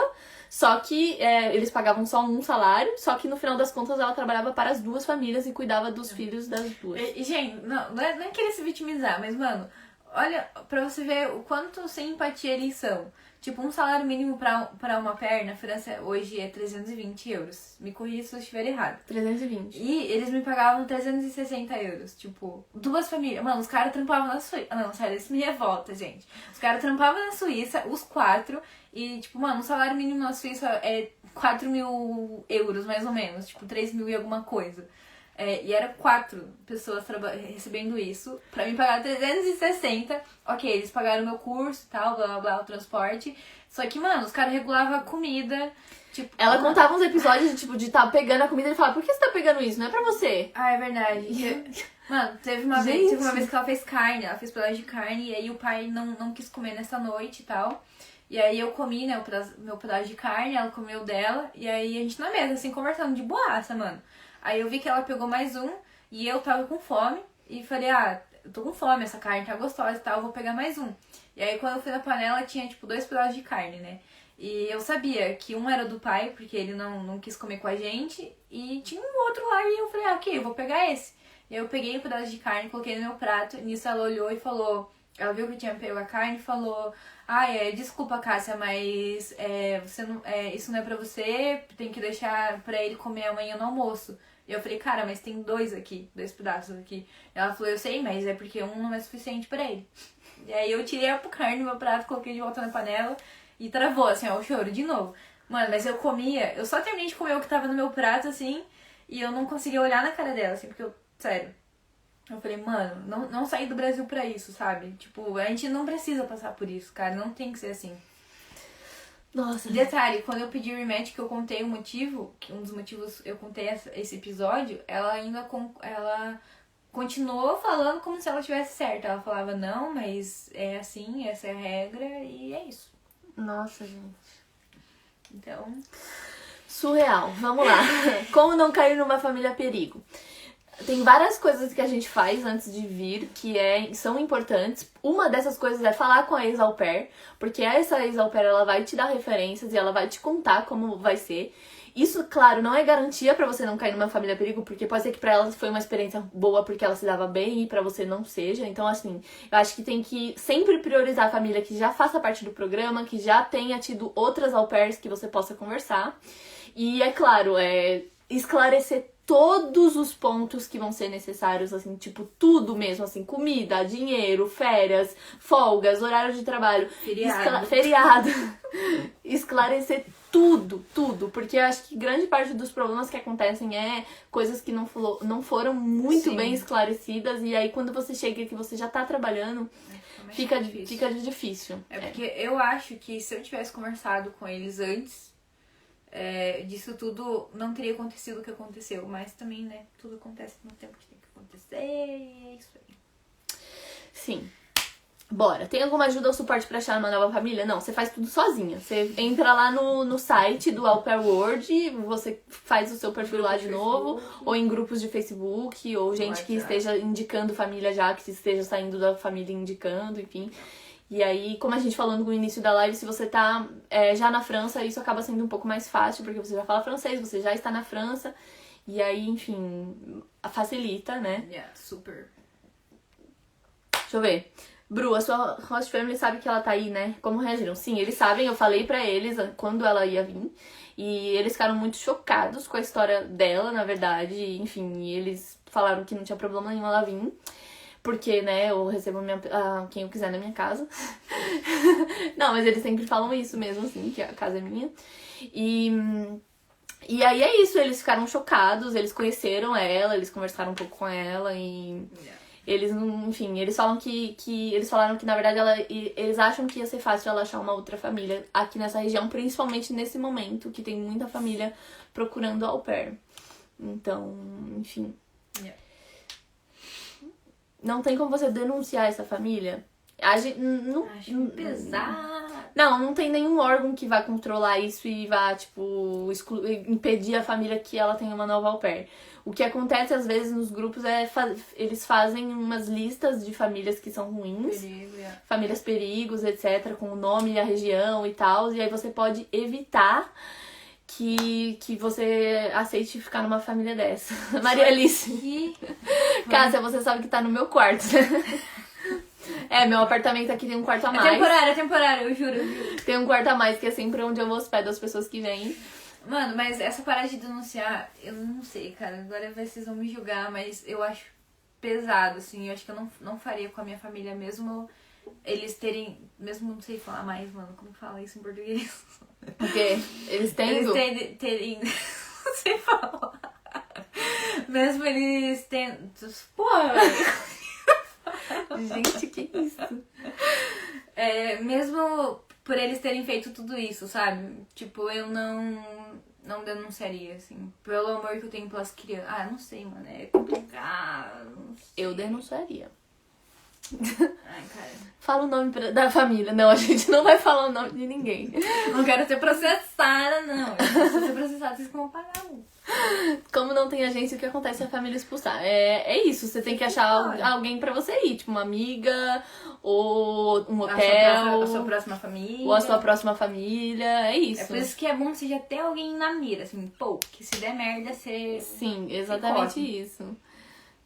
Só que eles pagavam só um salário. Só que no final das contas ela trabalhava para as 2 famílias e cuidava dos filhos das 2. E, gente, não é querer se vitimizar, mas, mano, olha, pra você ver o quanto sem empatia eles são. Tipo, um salário mínimo pra uma pair na França hoje é 320 euros. Me corrija se eu estiver errado. 320. E eles me pagavam 360 euros. Tipo, 2 famílias. Mano, os caras trampavam na Suíça. Não, sério, isso me revolta, gente. Os caras trampavam na Suíça, os 4. E, tipo, mano, o salário mínimo na Suíça é 4.000 euros, mais ou menos. Tipo, 3.000 e alguma coisa. E era 4 pessoas recebendo isso. Pra me pagar 360. Ok, eles pagaram meu curso e tal, blá blá blá, o transporte. Só que, mano, os caras regulavam a comida. Tipo, ela contava uns episódios de tá pegando a comida e falava, por que você tá pegando isso? Não é pra você. É verdade. Mano, teve uma vez que ela fez carne, ela fez pedaço de carne, e aí o pai não quis comer nessa noite e tal. E aí eu comi, né, meu pedaço de carne, ela comeu dela, e aí a gente na mesa, assim, conversando de boaça, mano. Aí eu vi que ela pegou mais um, e eu tava com fome, e falei, eu tô com fome, essa carne tá gostosa e tal, eu vou pegar mais um. E aí quando eu fui na panela, tinha, tipo, 2 pedaços de carne, né? E eu sabia que um era do pai, porque ele não quis comer com a gente, e tinha um outro lá, e eu falei, ok, eu vou pegar esse. E aí eu peguei um pedaço de carne, coloquei no meu prato, e nisso ela olhou e falou, ela viu que eu tinha pego a carne e falou: desculpa, Cássia, mas você não, isso não é pra você, tem que deixar pra ele comer amanhã no almoço. E eu falei: cara, mas tem 2 pedaços aqui. Ela falou: eu sei, mas é porque um não é suficiente pra ele. E aí eu tirei a carne do meu prato, coloquei de volta na panela e travou, assim, ó, o choro de novo. Mano, mas eu só terminei de comer o que tava no meu prato, assim, e eu não conseguia olhar na cara dela, assim, porque sério, eu falei: mano, não saí do Brasil pra isso, sabe? Tipo, a gente não precisa passar por isso, cara, não tem que ser assim. Nossa. Detalhe, quando eu pedi rematch, que eu contei o motivo, que um dos motivos eu contei esse episódio, ela continuou falando como se ela tivesse certa. Ela falava: não, mas é assim, essa é a regra e é isso. Nossa, gente. Então... Surreal. Vamos lá. Como não cair numa família perigo? Tem várias coisas que a gente faz antes de vir que são importantes. Uma dessas coisas é falar com a ex-au pair, porque essa ex-au pair ela vai te dar referências e ela vai te contar como vai ser. Isso, claro, não é garantia pra você não cair numa família perigo, porque pode ser que pra ela foi uma experiência boa porque ela se dava bem e pra você não seja. Então, assim, eu acho que tem que sempre priorizar a família que já faça parte do programa, que já tenha tido outras au pairs que você possa conversar. E, é claro, esclarecer todos os pontos que vão ser necessários, assim, tipo, tudo mesmo, assim, comida, dinheiro, férias, folgas, horário de trabalho, feriado. Esclarecer tudo, porque eu acho que grande parte dos problemas que acontecem é coisas que não foram muito bem esclarecidas, e aí quando você chega que você já tá trabalhando, fica difícil. Porque eu acho que se eu tivesse conversado com eles antes, disso tudo não teria acontecido o que aconteceu, mas também, né, tudo acontece no tempo que tem que acontecer, e é isso aí. Sim. Bora. Tem alguma ajuda ou suporte pra achar uma nova família? Não, você faz tudo sozinha. Você entra lá no site do Au Pair World, você faz o seu perfil lá de novo, ou em grupos de Facebook, ou gente que esteja indicando família já, que esteja saindo da família indicando, enfim. E aí, como a gente falou no início da live, se você tá já na França, isso acaba sendo um pouco mais fácil, porque você já fala francês, você já está na França, e aí, enfim, facilita, né? Super. Deixa eu ver. Bru, a sua host family sabe que ela tá aí, né? Como reagiram? Sim, eles sabem, eu falei pra eles quando ela ia vir. E eles ficaram muito chocados com a história dela, na verdade. Enfim, e eles falaram que não tinha problema nenhum ela vir. Porque, né, eu recebo quem eu quiser na minha casa. Não, mas eles sempre falam isso mesmo, assim, que a casa é minha. E aí é isso, eles ficaram chocados, eles conheceram ela, eles conversaram um pouco com ela e... Eles, enfim, eles falam eles falaram que, na verdade, eles acham que ia ser fácil ela achar uma outra família aqui nessa região, principalmente nesse momento, que tem muita família procurando au pair. Então, enfim. Não tem como você denunciar essa família. Acho pesado. Não tem nenhum órgão que vai controlar isso e vai, tipo, impedir a família que ela tenha uma nova au pair. O que acontece, às vezes, nos grupos eles fazem umas listas de famílias que são ruins. Famílias perigos, etc., com o nome e a região e tal. E aí você pode evitar que você aceite ficar numa família dessa. Maria Alice. Cássia, você sabe que tá no meu quarto. Meu apartamento aqui tem um quarto a mais. É temporário, eu juro. Tem um quarto a mais, que é sempre onde eu hospedo as pessoas que vêm. Mano, mas essa parada de denunciar, eu não sei, cara. Agora vocês vão me julgar, mas eu acho pesado, assim. Eu acho que eu não faria com a minha família, mesmo eles terem... Mesmo não sei falar mais, mano. Como fala isso em português? O quê? Eles terem... Não sei falar. Mesmo eles tendo... Porra, gente, que isso? Mesmo por eles terem feito tudo isso, sabe? Tipo, eu não denunciaria, assim. Pelo amor que eu tenho pelas crianças. Não sei, mano. É complicado. Eu denunciaria. Ai, cara. Fala o nome da família. Não, a gente não vai falar o nome de ninguém. Não quero ser processada, não. Se eu ser processada, vocês vão pagar. Como não tem agência, o que acontece se a família expulsar? É isso, você tem que achar alguém pra você ir. Tipo, uma amiga, ou um hotel. A sua próxima família. Ou a sua próxima família. É isso. É por isso que é bom você já ter alguém na mira, assim, que se der merda, você... Sim, exatamente isso.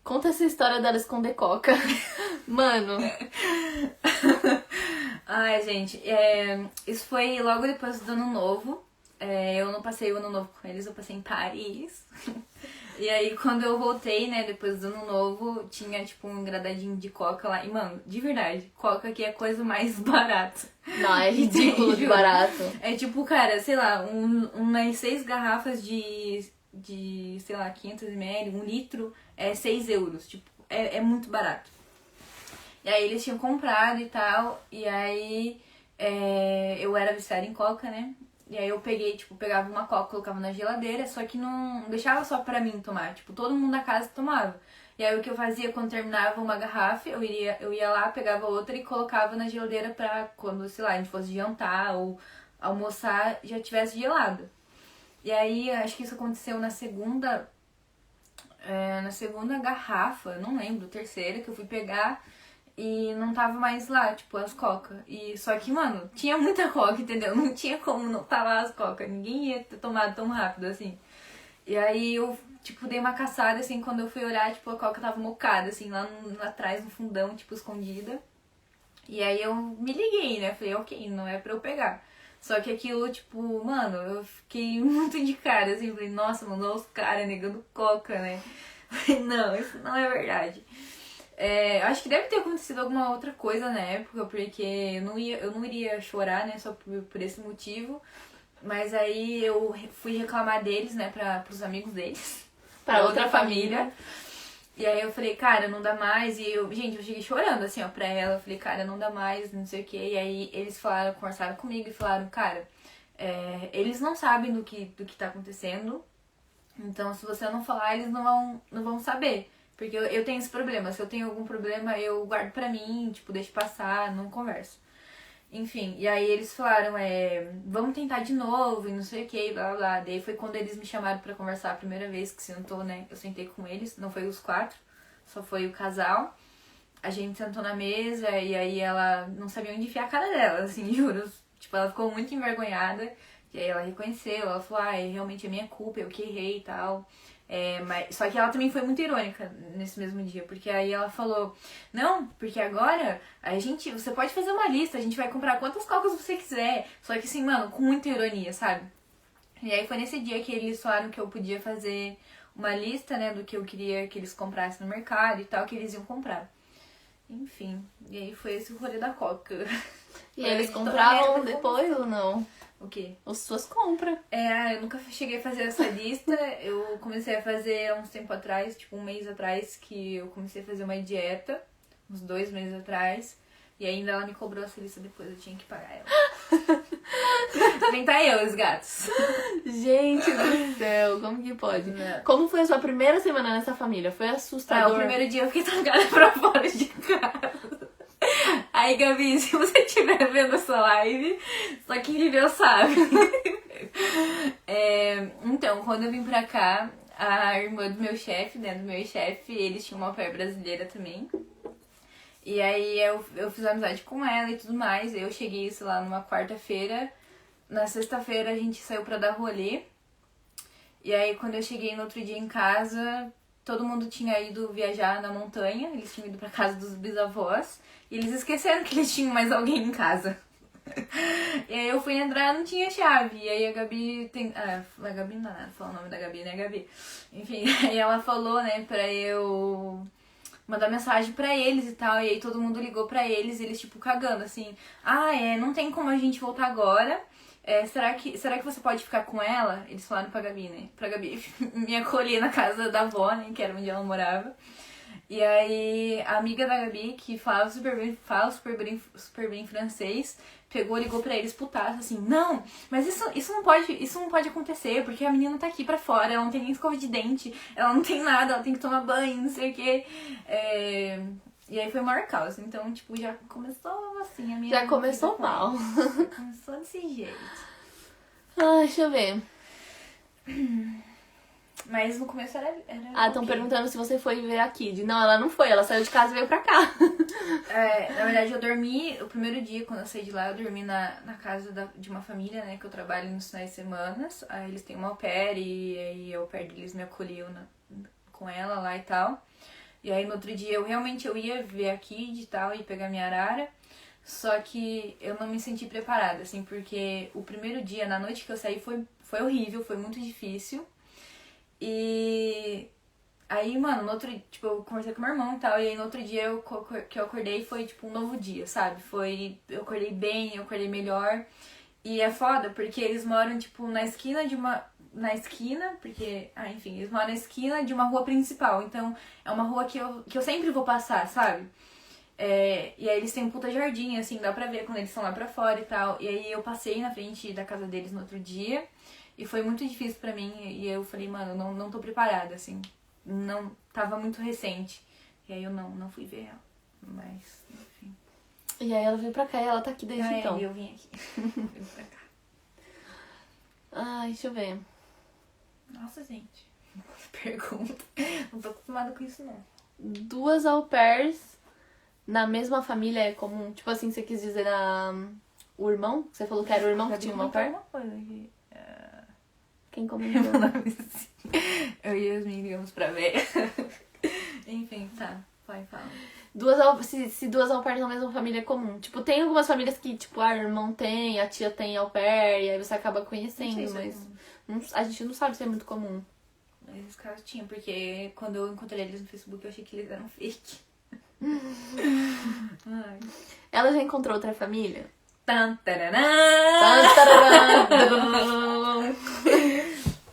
Conta essa história dela esconder coca. Mano. Ai, gente, isso foi logo depois do Ano Novo. Eu não passei o Ano Novo com eles, eu passei em Paris. E aí, quando eu voltei, né, depois do Ano Novo, tinha, tipo, um engradadinho de coca lá. E, mano, de verdade, coca aqui é a coisa mais barata. Não, é ridículo de barato. É tipo, cara, sei lá, umas 6 garrafas de, sei lá, 500 ml, 1 litro, é 6 euros. Tipo, é muito barato. E aí eles tinham comprado e tal, e aí eu era viciada em coca, né? E aí eu peguei, tipo, pegava uma coca, colocava na geladeira, só que não deixava só pra mim tomar, tipo, todo mundo da casa tomava. E aí o que eu fazia quando terminava uma garrafa, eu ia lá, pegava outra e colocava na geladeira pra quando, sei lá, a gente fosse jantar ou almoçar, já tivesse gelado. E aí acho que isso aconteceu na segunda garrafa, não lembro, terceira, que eu fui pegar. E não tava mais lá, tipo, as coca. E só que, mano, tinha muita coca, entendeu? Não tinha como não tá lá as coca. Ninguém ia ter tomado tão rápido assim. E aí eu, tipo, dei uma caçada, assim, quando eu fui olhar, tipo, a coca tava mocada, assim, lá atrás, no fundão, tipo, escondida. E aí eu me liguei, né? Falei, ok, não é pra eu pegar. Só que aquilo, tipo, mano, eu fiquei muito de cara, assim, falei, nossa, mano, olha os caras negando coca, né? Falei, não, isso não é verdade. Acho que deve ter acontecido alguma outra coisa na época, porque eu não iria chorar, né, só por esse motivo. Mas aí eu fui reclamar deles, né, pros amigos deles. Pra outra família. E aí eu falei, cara, não dá mais. E eu cheguei chorando, assim, ó, pra ela. Eu falei, cara, não dá mais, não sei o quê. E aí eles conversaram comigo e falaram, cara, eles não sabem do que tá acontecendo. Então, se você não falar, eles não vão saber. Porque eu tenho esse problema. Se eu tenho algum problema, eu guardo pra mim, tipo, deixo passar, não converso. Enfim, e aí eles falaram, vamos tentar de novo, e não sei o que, blá blá blá. Daí foi quando eles me chamaram pra conversar a primeira vez que sentou, né? Eu sentei com eles, não foi os 4, só foi o casal. A gente sentou na mesa e aí ela não sabia onde enfiar a cara dela, assim, juro. Tipo, ela ficou muito envergonhada. E aí ela reconheceu, ela falou, realmente é minha culpa, eu que errei e tal. Só que ela também foi muito irônica nesse mesmo dia, porque aí ela falou, não, porque agora você pode fazer uma lista, a gente vai comprar quantas cocas você quiser. Só que assim, mano, com muita ironia, sabe? E aí foi nesse dia que eles falaram que eu podia fazer uma lista, né, do que eu queria que eles comprassem no mercado e tal, que eles iam comprar. Enfim, e aí foi esse o rolê da coca. E eles compravam depois ou não? O quê? As suas compras. Eu nunca cheguei a fazer essa lista. Eu comecei a fazer há uns tempo atrás, tipo 1 mês atrás, que eu comecei a fazer uma dieta, uns 2 meses atrás. E ainda ela me cobrou essa lista depois, eu tinha que pagar ela. Inventar eu, os gatos. Gente do céu, como que pode? Não. Como foi a sua primeira semana nessa família? Foi assustador? O primeiro dia eu fiquei trancada pra fora de casa. Aí, Gabi, se você estiver vendo essa live, só quem viveu sabe. Então, quando eu vim pra cá, a irmã do meu chefe, né, do meu chefe, eles tinham uma au pair brasileira também. E aí eu fiz amizade com ela e tudo mais. Eu cheguei, sei lá, numa quarta-feira. Na sexta-feira a gente saiu pra dar rolê. E aí, quando eu cheguei no outro dia em casa, todo mundo tinha ido viajar na montanha. Eles tinham ido pra casa dos bisavós. E eles esqueceram que eles tinham mais alguém em casa. E aí eu fui entrar, não tinha chave. E aí a Gabi a Gabi não dá nada falar o nome da Gabi, né, Gabi? Enfim, aí ela falou, né, pra eu mandar mensagem pra eles e tal. E aí todo mundo ligou pra eles, eles tipo cagando, assim. Não tem como a gente voltar agora. Será que você pode ficar com ela? Eles falaram pra Gabi, né? Pra Gabi me acolher na casa da avó, né, que era onde ela morava. E aí, a amiga da Gabi, que fala super bem francês, ligou pra eles putaça, assim, não, mas isso não pode acontecer, porque a menina tá aqui pra fora, ela não tem nem escova de dente, ela não tem nada, ela tem que tomar banho, não sei o quê. E aí foi o maior caos, então, tipo, já começou assim, a minha... Já começou mal. Já começou desse jeito. Deixa eu ver. Mas no começo era estão perguntando se você foi ver a Kid. Não, ela não foi, ela saiu de casa e veio pra cá. Na verdade, eu dormi, o primeiro dia, quando eu saí de lá, eu dormi na casa de uma família, né, que eu trabalho nos finais de semana. Aí eles têm uma au pair e aí a au pair deles me acolheu com ela lá e tal. E aí no outro dia eu ia ver a Kid e tal, e pegar minha arara. Só que eu não me senti preparada, assim, porque o primeiro dia, na noite que eu saí, foi horrível, foi muito difícil. E aí, mano, no outro, tipo, eu conversei com meu irmão e tal, e aí no outro dia que eu acordei foi, tipo, um novo dia, sabe? Eu acordei bem, eu acordei melhor. E é foda, porque eles moram, tipo, na esquina, porque, enfim, eles moram na esquina de uma rua principal. Então, é uma rua que eu sempre vou passar, sabe? E aí eles têm um puta jardim, assim, dá pra ver quando eles estão lá pra fora e tal. E aí eu passei na frente da casa deles no outro dia, e foi muito difícil pra mim. E eu falei, mano, eu não tô preparada, assim. Não, tava muito recente. E aí eu não fui ver ela. Mas, enfim. E aí ela veio pra cá e ela tá aqui desde então. Aí eu vim aqui. Vim pra cá. Ai, deixa eu ver. Nossa, gente. Pergunta. Não tô acostumada com isso, não. 2 au pairs na mesma família é comum? Tipo assim, você quis dizer o irmão? Você falou que era o irmão que tinha uma au pair? Uma coisa aqui. Quem comentou? Eu e Yasmin ligamos pra ver. Enfim, tá. Vai, fala. Se 2 au pairs na mesma família é comum. Tipo, tem algumas famílias que, tipo, o irmão tem, a tia tem au pair, e aí você acaba conhecendo, mas a gente não sabe se é muito comum. Mas esse caso tinha, porque quando eu encontrei eles no Facebook, eu achei que eles eram fake. Ai. Ela já encontrou outra família? Tan, tararam.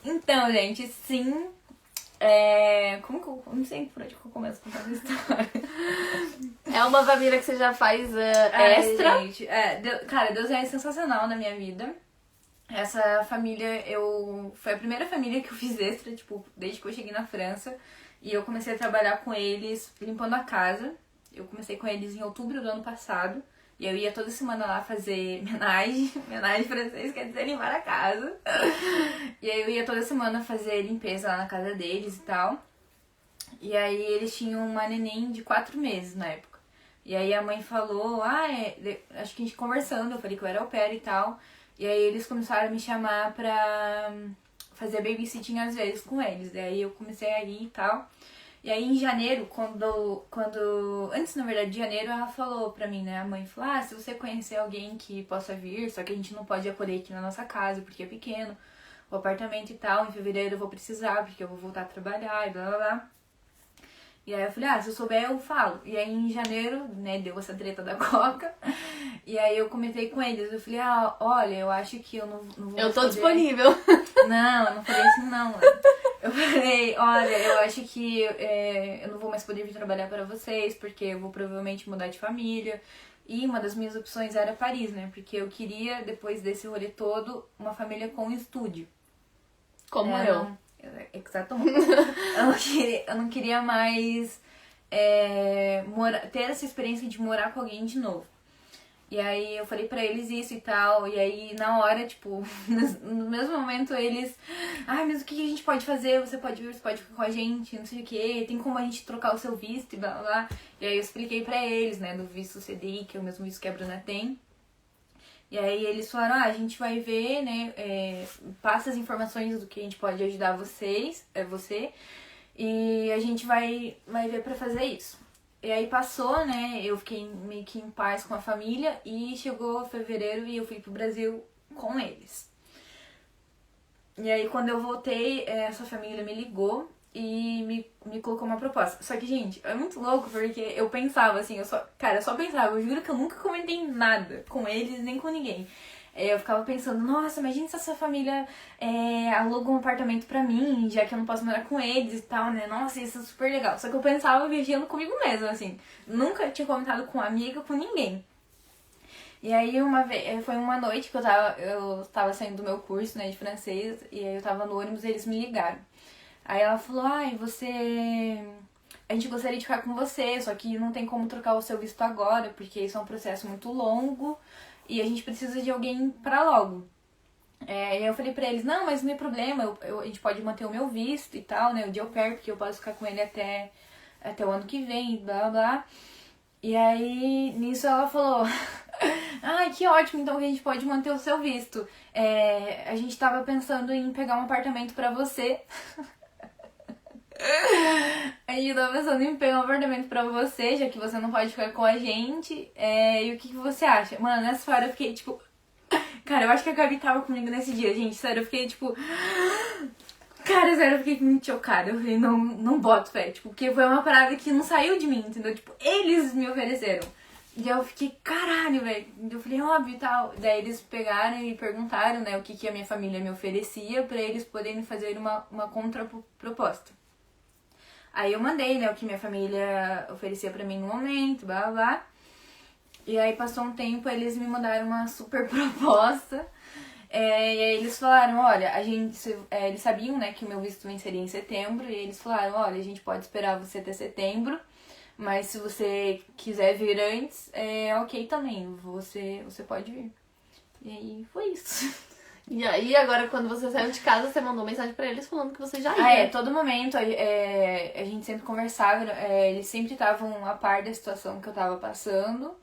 Então, gente, sim. Como que eu não sei por onde que eu começo a contar essa história. É uma família que você já faz extra? Gente, cara, Deus é sensacional na minha vida. Essa família, foi a primeira família que eu fiz extra, tipo, desde que eu cheguei na França. E eu comecei a trabalhar com eles limpando a casa. Eu comecei com eles em outubro do ano passado. E eu ia toda semana lá fazer menagem. Menagem francês quer dizer limpar a casa. E aí eu ia toda semana fazer limpeza lá na casa deles e tal. E aí eles tinham uma neném de 4 meses na época. E aí a mãe falou, acho que a gente conversando, eu falei que eu era au pair e tal. E aí eles começaram a me chamar pra fazer babysitting às vezes com eles. E aí eu comecei a ir e tal. E aí em janeiro, antes na verdade de janeiro, ela falou pra mim, né, a mãe falou, se você conhecer alguém que possa vir, só que a gente não pode acolher aqui na nossa casa, porque é pequeno, o apartamento e tal, em fevereiro eu vou precisar, porque eu vou voltar a trabalhar e blá blá blá. E aí eu falei, se eu souber eu falo. E aí em janeiro, né, deu essa treta da Coca. E aí eu comentei com eles, eu falei, olha, eu acho que eu não vou Eu tô disponível. Não, eu não falei assim não. Eu falei, olha, eu acho que eu não vou mais poder vir trabalhar para vocês, porque eu vou provavelmente mudar de família. E uma das minhas opções era Paris, né? Porque eu queria, depois desse rolê todo, uma família com estúdio. Como eu. Exatamente. Eu não queria mais ter essa experiência de morar com alguém de novo. E aí eu falei pra eles isso e tal, e aí na hora, tipo, no mesmo momento eles, mas o que a gente pode fazer? Você pode vir, você pode ficar com a gente, não sei o que, tem como a gente trocar o seu visto e blá blá blá. E aí eu expliquei pra eles, né, do visto CDI, que é o mesmo visto que a Bruna tem. E aí eles falaram, a gente vai ver, né, passa as informações do que a gente pode ajudar você, e a gente vai ver pra fazer isso. E aí passou, né, eu fiquei meio que em paz com a família e chegou fevereiro e eu fui pro Brasil com eles. E aí quando eu voltei, essa família me ligou e me colocou uma proposta. Só que, gente, é muito louco porque eu pensava assim, eu só pensava, eu juro que eu nunca comentei nada com eles nem com ninguém. Eu ficava pensando, nossa, imagina se essa família aluga um apartamento pra mim, já que eu não posso morar com eles e tal, né? Nossa, isso é super legal. Só que eu pensava viajando comigo mesma, assim. Nunca tinha comentado com amiga, com ninguém. E aí foi uma noite que eu tava saindo do meu curso, né, de francês, e aí eu tava no ônibus e eles me ligaram. Aí ela falou, a gente gostaria de ficar com você, só que não tem como trocar o seu visto agora, porque isso é um processo muito longo. E a gente precisa de alguém pra logo. E aí eu falei pra eles, não, mas não é problema, a gente pode manter o meu visto e tal, né? O de au pair, porque eu posso ficar com ele até o ano que vem, blá blá. E aí, nisso ela falou, que ótimo, então a gente pode manter o seu visto. A gente tava pensando em pegar um apartamento pra você. A gente tá pensando em pegar um apartamento pra você, já que você não pode ficar com a gente. E o que você acha? Mano, nessa hora eu fiquei, tipo... Cara, eu acho que a Gabi tava comigo nesse dia, gente. Sério, eu fiquei, tipo... Cara, sério, eu fiquei muito chocada. Eu falei, não boto fé. Tipo, porque foi uma parada que não saiu de mim, entendeu? Tipo, eles me ofereceram. E eu fiquei, caralho, velho. Eu falei, óbvio e tal. Daí eles pegaram e perguntaram, né, o que a minha família me oferecia pra eles poderem fazer uma contraproposta. Aí eu mandei, né, o que minha família oferecia pra mim no momento, blá, blá, blá. E aí passou um tempo, eles me mandaram uma super proposta. E aí eles falaram, olha, eles sabiam, né, que o meu visto venceria em setembro. E eles falaram, olha, a gente pode esperar você até setembro. Mas se você quiser vir antes, ok também, você pode vir. E aí foi isso. E aí, agora, quando você saiu de casa, você mandou mensagem pra eles falando que você já ia. Todo momento a gente sempre conversava, eles sempre estavam a par da situação que eu tava passando.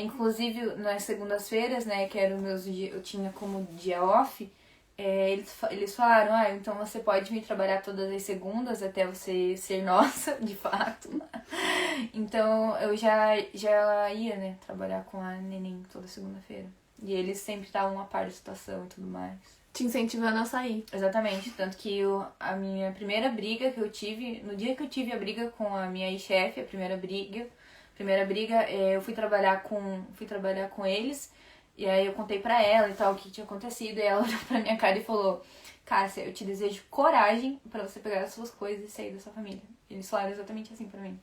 Inclusive, nas segundas-feiras, né, que eram meus dias, eu tinha como dia off, eles falaram, então você pode vir trabalhar todas as segundas até você ser nossa, de fato. Então, eu já ia, né, trabalhar com a neném toda segunda-feira. E eles sempre estavam a par da situação e tudo mais. Te incentivando a sair. Exatamente. Tanto que a minha primeira briga que eu tive, no dia que eu tive a briga com a minha ex-chefe, a primeira briga, eu fui trabalhar com eles. E aí eu contei pra ela e tal o que tinha acontecido. E ela olhou pra minha cara e falou, Cássia, eu te desejo coragem pra você pegar as suas coisas e sair da sua família. Eles falaram exatamente assim pra mim.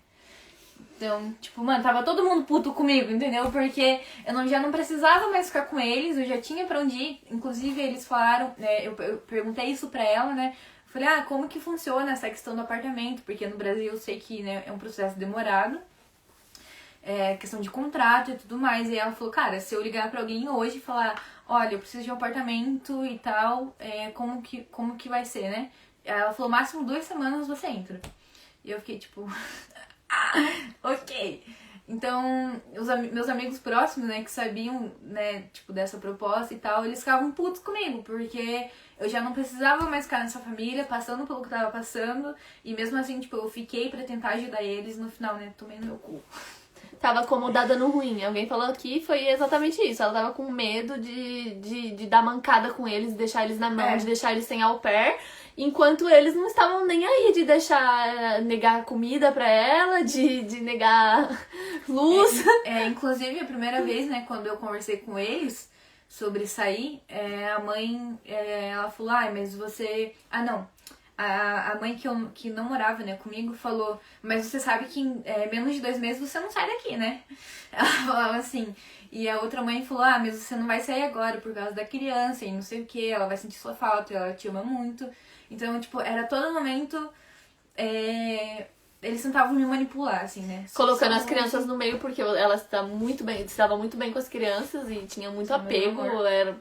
Então, tipo, mano, tava todo mundo puto comigo, entendeu? Porque eu já não precisava mais ficar com eles, eu já tinha pra onde ir. Inclusive, eles falaram, né, eu perguntei isso pra ela, né? Eu falei, como que funciona essa questão do apartamento? Porque no Brasil eu sei que, né, é um processo demorado. Questão de contrato e tudo mais. E ela falou, cara, se eu ligar pra alguém hoje e falar, olha, eu preciso de um apartamento e tal, como que vai ser, né? Ela falou, máximo 2 semanas você entra. E eu fiquei, tipo... ok. Então, meus amigos próximos, né, que sabiam, né, tipo, dessa proposta e tal, eles ficavam putos comigo, porque eu já não precisava mais ficar nessa família, passando pelo que eu tava passando, e mesmo assim, tipo, eu fiquei pra tentar ajudar eles, no final, né, tomei no meu cu. Tava acomodada no ruim. Alguém falou aqui, foi exatamente isso. Ela tava com medo de dar mancada com eles, de deixar eles na mão, de deixar eles sem au pair. Enquanto eles não estavam nem aí de negar comida pra ela, de negar luz. Inclusive, a primeira vez, né, quando eu conversei com eles sobre sair, a mãe, ela falou, mas você... não. A mãe que não morava, né, comigo falou, mas você sabe que em menos de 2 meses você não sai daqui, né? Ela falava assim. E a outra mãe falou, mas você não vai sair agora por causa da criança e não sei o que, ela vai sentir sua falta, ela te ama muito. Então, tipo, era todo momento... eles tentavam me manipular, assim, né? Colocando as crianças no meio, porque elas estavam muito bem com as crianças e tinha muito apego.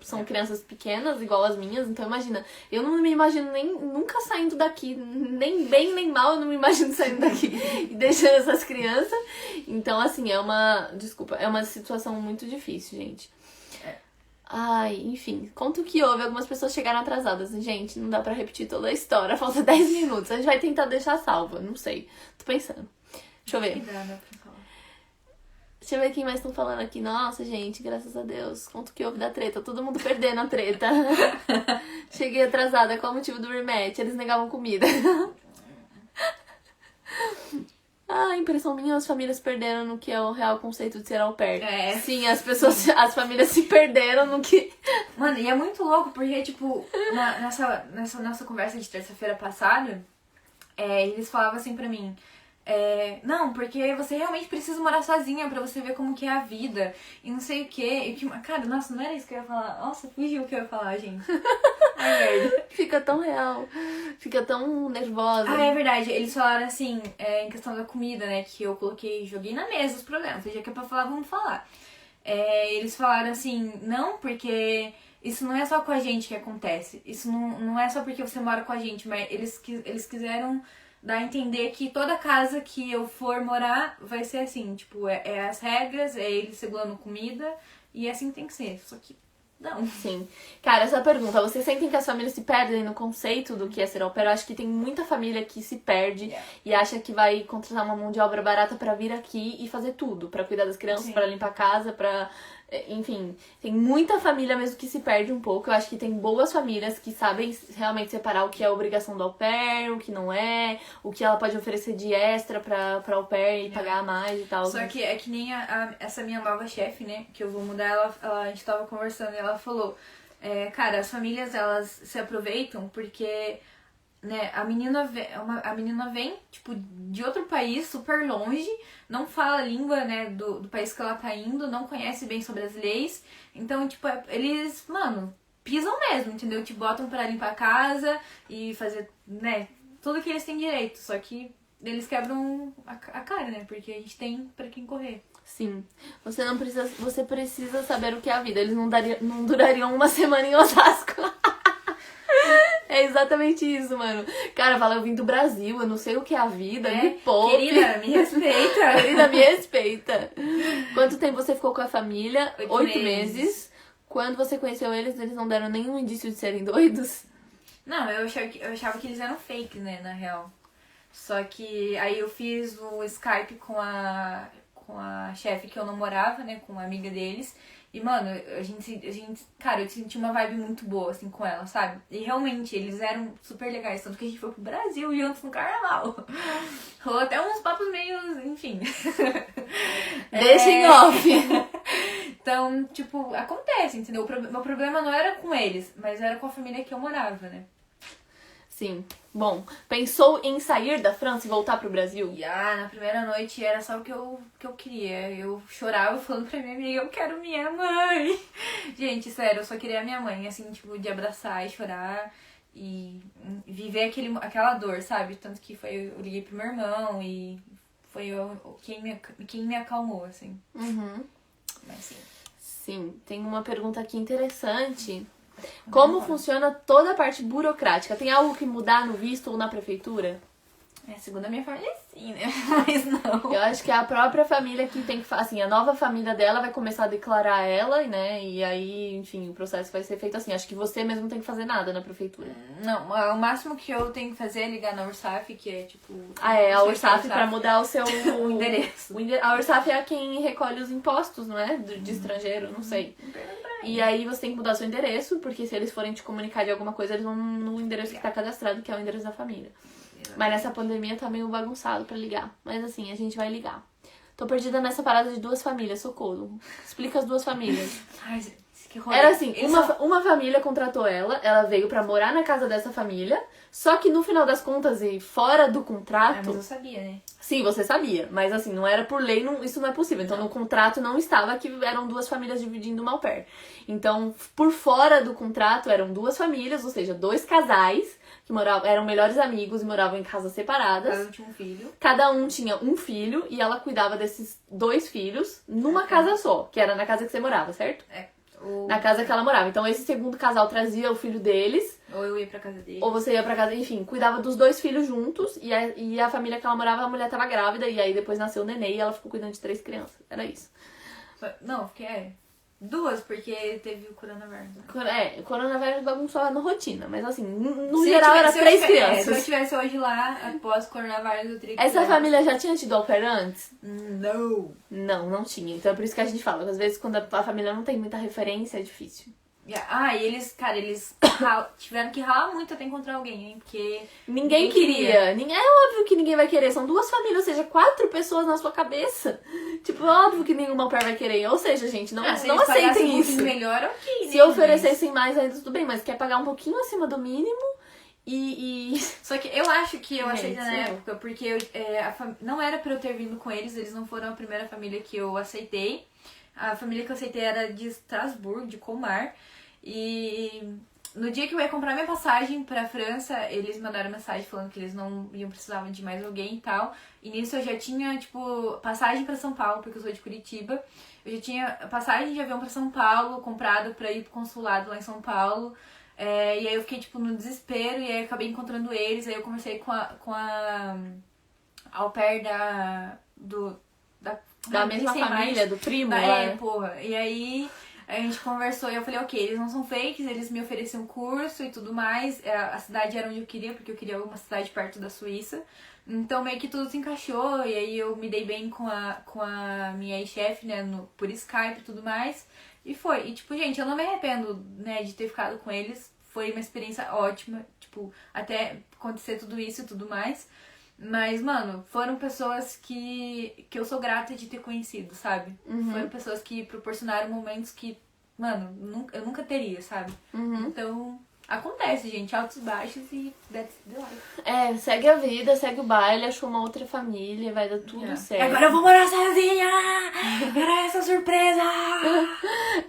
São crianças pequenas, igual as minhas. Então, imagina, eu não me imagino nunca saindo daqui. Nem bem, nem mal, eu não me imagino saindo daqui e deixando essas crianças. Então, assim, é uma situação muito difícil, gente. Ai, enfim, conta o que houve. Algumas pessoas chegaram atrasadas. Gente, não dá pra repetir toda a história. Falta 10 minutos. A gente vai tentar deixar salva. Não sei. Tô pensando. Deixa eu ver. Deixa eu ver quem mais estão falando aqui. Nossa, gente, graças a Deus. Conta o que houve da treta. Todo mundo perdendo a treta. Cheguei atrasada. Qual o motivo do rematch? Eles negavam comida. Impressão minha, as famílias perderam no que é o real conceito de ser au pair. Sim, as famílias se perderam no que... Mano, e é muito louco, porque, tipo, nessa nossa conversa de terça-feira passada, eles falavam assim pra mim, não, porque você realmente precisa morar sozinha pra você ver como que é a vida, e não sei o quê. Cara, nossa, não era isso que eu ia falar. Nossa, fugiu o que eu ia falar, gente. Ai, merda. Fica tão real, fica tão nervosa. É verdade, eles falaram assim, em questão da comida, né, que eu joguei na mesa os problemas, já que é pra falar, vamos falar. Eles falaram assim, não, porque isso não é só com a gente que acontece, isso não é só porque você mora com a gente, mas eles quiseram dar a entender que toda casa que eu for morar vai ser assim, tipo, as regras, eles segurando comida, e assim tem que ser, só que Não. Sim. Cara, essa pergunta, vocês sentem que as famílias se perdem no conceito do que é ser au pair? Eu acho que tem muita família que se perde e acha que vai contratar uma mão de obra barata pra vir aqui e fazer tudo. Pra cuidar das crianças, Sim. pra limpar a casa, pra... Enfim, tem muita família mesmo que se perde um pouco. Eu acho que tem boas famílias que sabem realmente separar o que é obrigação do au pair, o que não é, o que ela pode oferecer de extra pra au pair e pagar mais e tal. Só que é que nem essa minha nova chefe, né? Que eu vou mudar, a gente tava conversando e ela falou... cara, as famílias, elas se aproveitam porque... Né, a menina vem, tipo, de outro país, super longe, não fala a língua, né, do país que ela tá indo, não conhece bem sobre as leis. Então, tipo, eles, mano, pisam mesmo, entendeu? Te botam pra limpar a casa e fazer, né, tudo que eles têm direito. Só que eles quebram a cara, né, porque a gente tem pra quem correr. Sim. Você precisa saber o que é a vida. Eles não durariam uma semana em Osasco. É exatamente isso, mano. Cara, fala, eu vim do Brasil, eu não sei o que é a vida, me poupe. Querida, me respeita. Querida, me respeita. Quanto tempo você ficou com a família? 8 meses. Quando você conheceu eles não deram nenhum indício de serem doidos? Não, eu achava que eles eram fake, né, na real. Só que aí eu fiz o Skype com a chefe que eu namorava, né, com uma amiga deles. E, mano, cara, eu senti uma vibe muito boa, assim, com ela, sabe? E realmente, eles eram super legais, tanto que a gente foi pro Brasil juntos no carnaval. Rolou até uns papos meio, enfim. Deixa em off. Então, tipo, acontece, entendeu? Meu problema não era com eles, mas era com a família que eu morava, né? Sim. Bom, pensou em sair da França e voltar pro Brasil? E na primeira noite era só o que eu queria. Eu chorava falando pra minha amiga, eu quero minha mãe. Gente, sério, eu só queria a minha mãe, assim, tipo, de abraçar e chorar e viver aquela dor, sabe? Tanto que eu liguei pro meu irmão e foi quem me acalmou, assim. Uhum. Mas sim. Sim, tem uma pergunta aqui interessante. Como funciona toda a parte burocrática? Tem algo que mudar no visto ou na prefeitura? Segundo a minha família, sim, né? Mas não. Eu acho que é a própria família que tem que... Assim, a nova família dela vai começar a declarar ela, né? E aí, enfim, o processo vai ser feito assim. Acho que você mesmo não tem que fazer nada na prefeitura. Não, o máximo que eu tenho que fazer é ligar na URSAF, que é tipo... A URSAF pra mudar o seu... o endereço. A URSAF é quem recolhe os impostos, não é? De estrangeiro, não sei. E aí você tem que mudar o seu endereço, porque se eles forem te comunicar de alguma coisa, eles vão no endereço que tá cadastrado, que é o endereço da família. Mas nessa pandemia tá meio bagunçado pra ligar. Mas assim, a gente vai ligar. Tô perdida nessa parada de 2 famílias, socorro. Explica as 2 famílias. Ai, que rolê. Era assim, uma família contratou ela veio pra morar na casa dessa família, só que no final das contas e fora do contrato... mas eu sabia, né? Sim, você sabia, mas assim, não era por lei, isso não é possível. Então no contrato não estava que eram 2 famílias dividindo uma au pair. Então, por fora do contrato eram 2 famílias, ou seja, 2 casais que eram melhores amigos e moravam em casas separadas. Cada um tinha um filho. Cada um tinha um filho e ela cuidava desses 2 filhos numa casa só, que era na casa que você morava, certo? Na casa que ela morava. Então esse segundo casal trazia o filho deles. Ou eu ia pra casa dele. Ou você ia pra casa, enfim, cuidava dos 2 filhos juntos. E a família que ela morava, a mulher tava grávida. E aí depois nasceu o nenê e ela ficou cuidando de 3 crianças. Era isso. Não, fiquei... 2, porque teve o coronavírus. O coronavírus bagunçou a rotina. Mas assim, no geral era 3 crianças. Se eu estivesse hoje lá, após o coronavírus, eu teria que... Essa família já tinha tido au pair antes? Não. Não tinha. Então é por isso que a gente fala. Às vezes quando a família não tem muita referência, é difícil. E eles tiveram que ralar muito até encontrar alguém, hein? Porque... Ninguém queria. É óbvio que ninguém vai querer. São 2 famílias, ou seja, 4 pessoas na sua cabeça. Tipo, é óbvio que nenhuma au pair vai querer. Ou seja, gente, não aceitem isso. Melhor, ok, né? Se oferecessem mais ainda, tudo bem. Mas quer pagar um pouquinho acima do mínimo Só que eu acho que eu aceitei na Gente, época, porque não era pra eu ter vindo com eles não foram a primeira família que eu aceitei. A família que eu aceitei era de Estrasburgo, de Colmar. E no dia que eu ia comprar minha passagem pra França, eles mandaram mensagem falando que eles não iam precisar de mais alguém e tal. E nisso eu já tinha, tipo, passagem pra São Paulo, porque eu sou de Curitiba. Eu já tinha passagem de avião pra São Paulo, comprado pra ir pro consulado lá em São Paulo. E aí eu fiquei, tipo, no desespero, e aí acabei encontrando eles. Aí eu conversei com a au pair da da mesma família, do primo, porra. E aí Aí a gente conversou e eu falei, ok, eles não são fakes, eles me ofereciam curso e tudo mais. A cidade era onde eu queria, porque eu queria uma cidade perto da Suíça. Então meio que tudo se encaixou, e aí eu me dei bem com a minha ex-chefe, né, por Skype e tudo mais. E foi. E tipo, gente, eu não me arrependo, né, de ter ficado com eles. Foi uma experiência ótima, tipo, até acontecer tudo isso e tudo mais. Mas, mano, foram pessoas que eu sou grata de ter conhecido, sabe? Foram pessoas que proporcionaram momentos que, mano, eu nunca teria, sabe? Então, acontece, gente, altos e baixos e that's the life. Segue a vida, segue o baile, achou uma outra família, vai dar tudo certo. Agora eu vou morar sozinha! Era essa surpresa!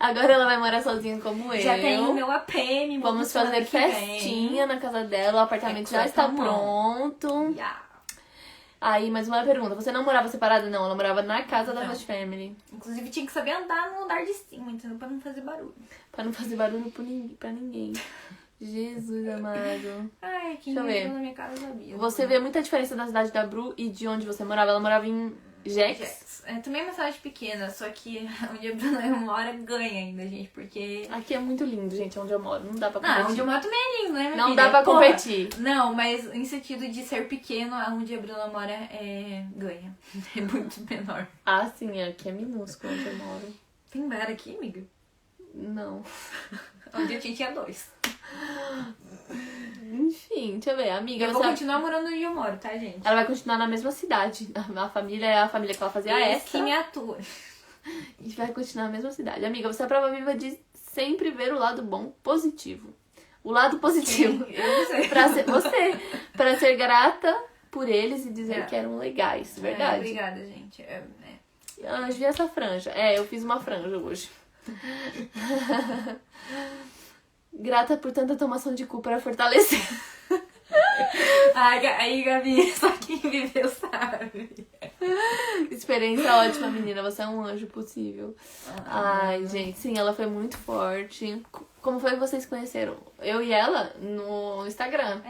Agora ela vai morar sozinha como eu. Já tenho meu AP, me mudou Vamos semana fazer que vem. festinha na casa dela, o apartamento já está pronto. Yeah. Aí, mais uma pergunta. Você não morava separada? Não, ela morava na casa da Host Family. Inclusive, tinha que saber andar no andar de cima, entendeu? Pra não fazer barulho. Pra não fazer barulho pra ninguém. Jesus amado. Ai, quem Deixa eu ver. viveu na minha casa sabia. Você vê muita diferença da cidade da Bru e de onde você morava? Ela morava em Gex? Também é uma cidade pequena, só que onde a Bruna mora ganha ainda, gente, porque... Aqui é muito lindo, gente, onde eu moro. Não dá pra competir. Não, onde eu moro também é lindo, né, minha Não filha? dá pra Porra. competir. Não, mas em sentido de ser pequeno, onde a Bruna mora ganha. É muito menor. Ah, sim, aqui é minúsculo onde eu moro. Tem bar aqui, amiga? Não. Onde eu tinha 2. Enfim, deixa eu ver. Amiga, Eu vou continuar morando onde eu moro, tá, gente? Ela vai continuar na mesma cidade. A família é a família que ela fazia essa. Que me atua. A gente vai continuar na mesma cidade. Amiga, você é a prova viva de sempre ver o lado bom, positivo. O lado positivo. Eu não sei. Pra ser grata por eles e dizer que eram legais, verdade? Obrigada, gente. Anjo, vi essa franja. Eu fiz uma franja hoje. Grata por tanta tomação de cu para fortalecer. Ai, aí, Gabi, só quem viveu sabe. Experiência ótima, menina. Você é um anjo possível. Ai, gente, sim, ela foi muito forte. Como foi que vocês conheceram? Eu e ela no Instagram.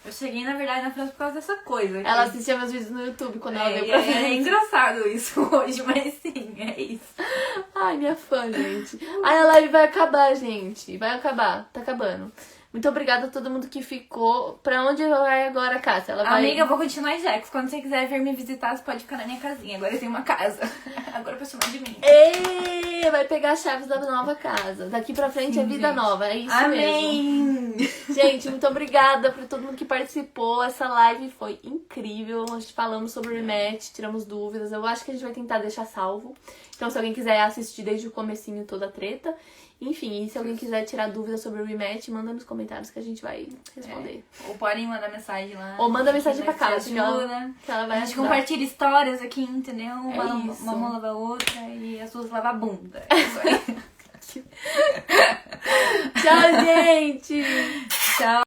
Eu cheguei, na verdade, na França por causa dessa coisa. Ela assistia meus vídeos no YouTube quando ela veio pra França. É engraçado isso hoje, mas sim, é isso. Ai, minha fã, gente. Ai, a live vai acabar, gente. Vai acabar. Tá acabando. Muito obrigada a todo mundo que ficou. Pra onde vai agora, Cássia? Ela vai... Amiga, eu vou continuar em Jax. Quando você quiser vir me visitar, você pode ficar na minha casinha. Agora eu tenho uma casa. Agora pra chamar de mim. Ei, vai pegar as chaves da nova casa. Daqui pra frente é vida nova. É isso mesmo. Gente, muito obrigada por todo mundo que participou. Essa live foi incrível. Nós falamos sobre o rematch, tiramos dúvidas. Eu acho que a gente vai tentar deixar salvo. Então, se alguém quiser assistir desde o comecinho toda a treta. Enfim, e se alguém quiser tirar dúvidas sobre o rematch, manda nos comentários que a gente vai responder. Ou podem mandar mensagem lá. Ou manda mensagem pra Cássia, que ela vai A gente ajudar. compartilha histórias aqui, entendeu? Isso. Uma mão lava a outra e as duas lavam a bunda. É isso aí. Tchau, gente! Tchau.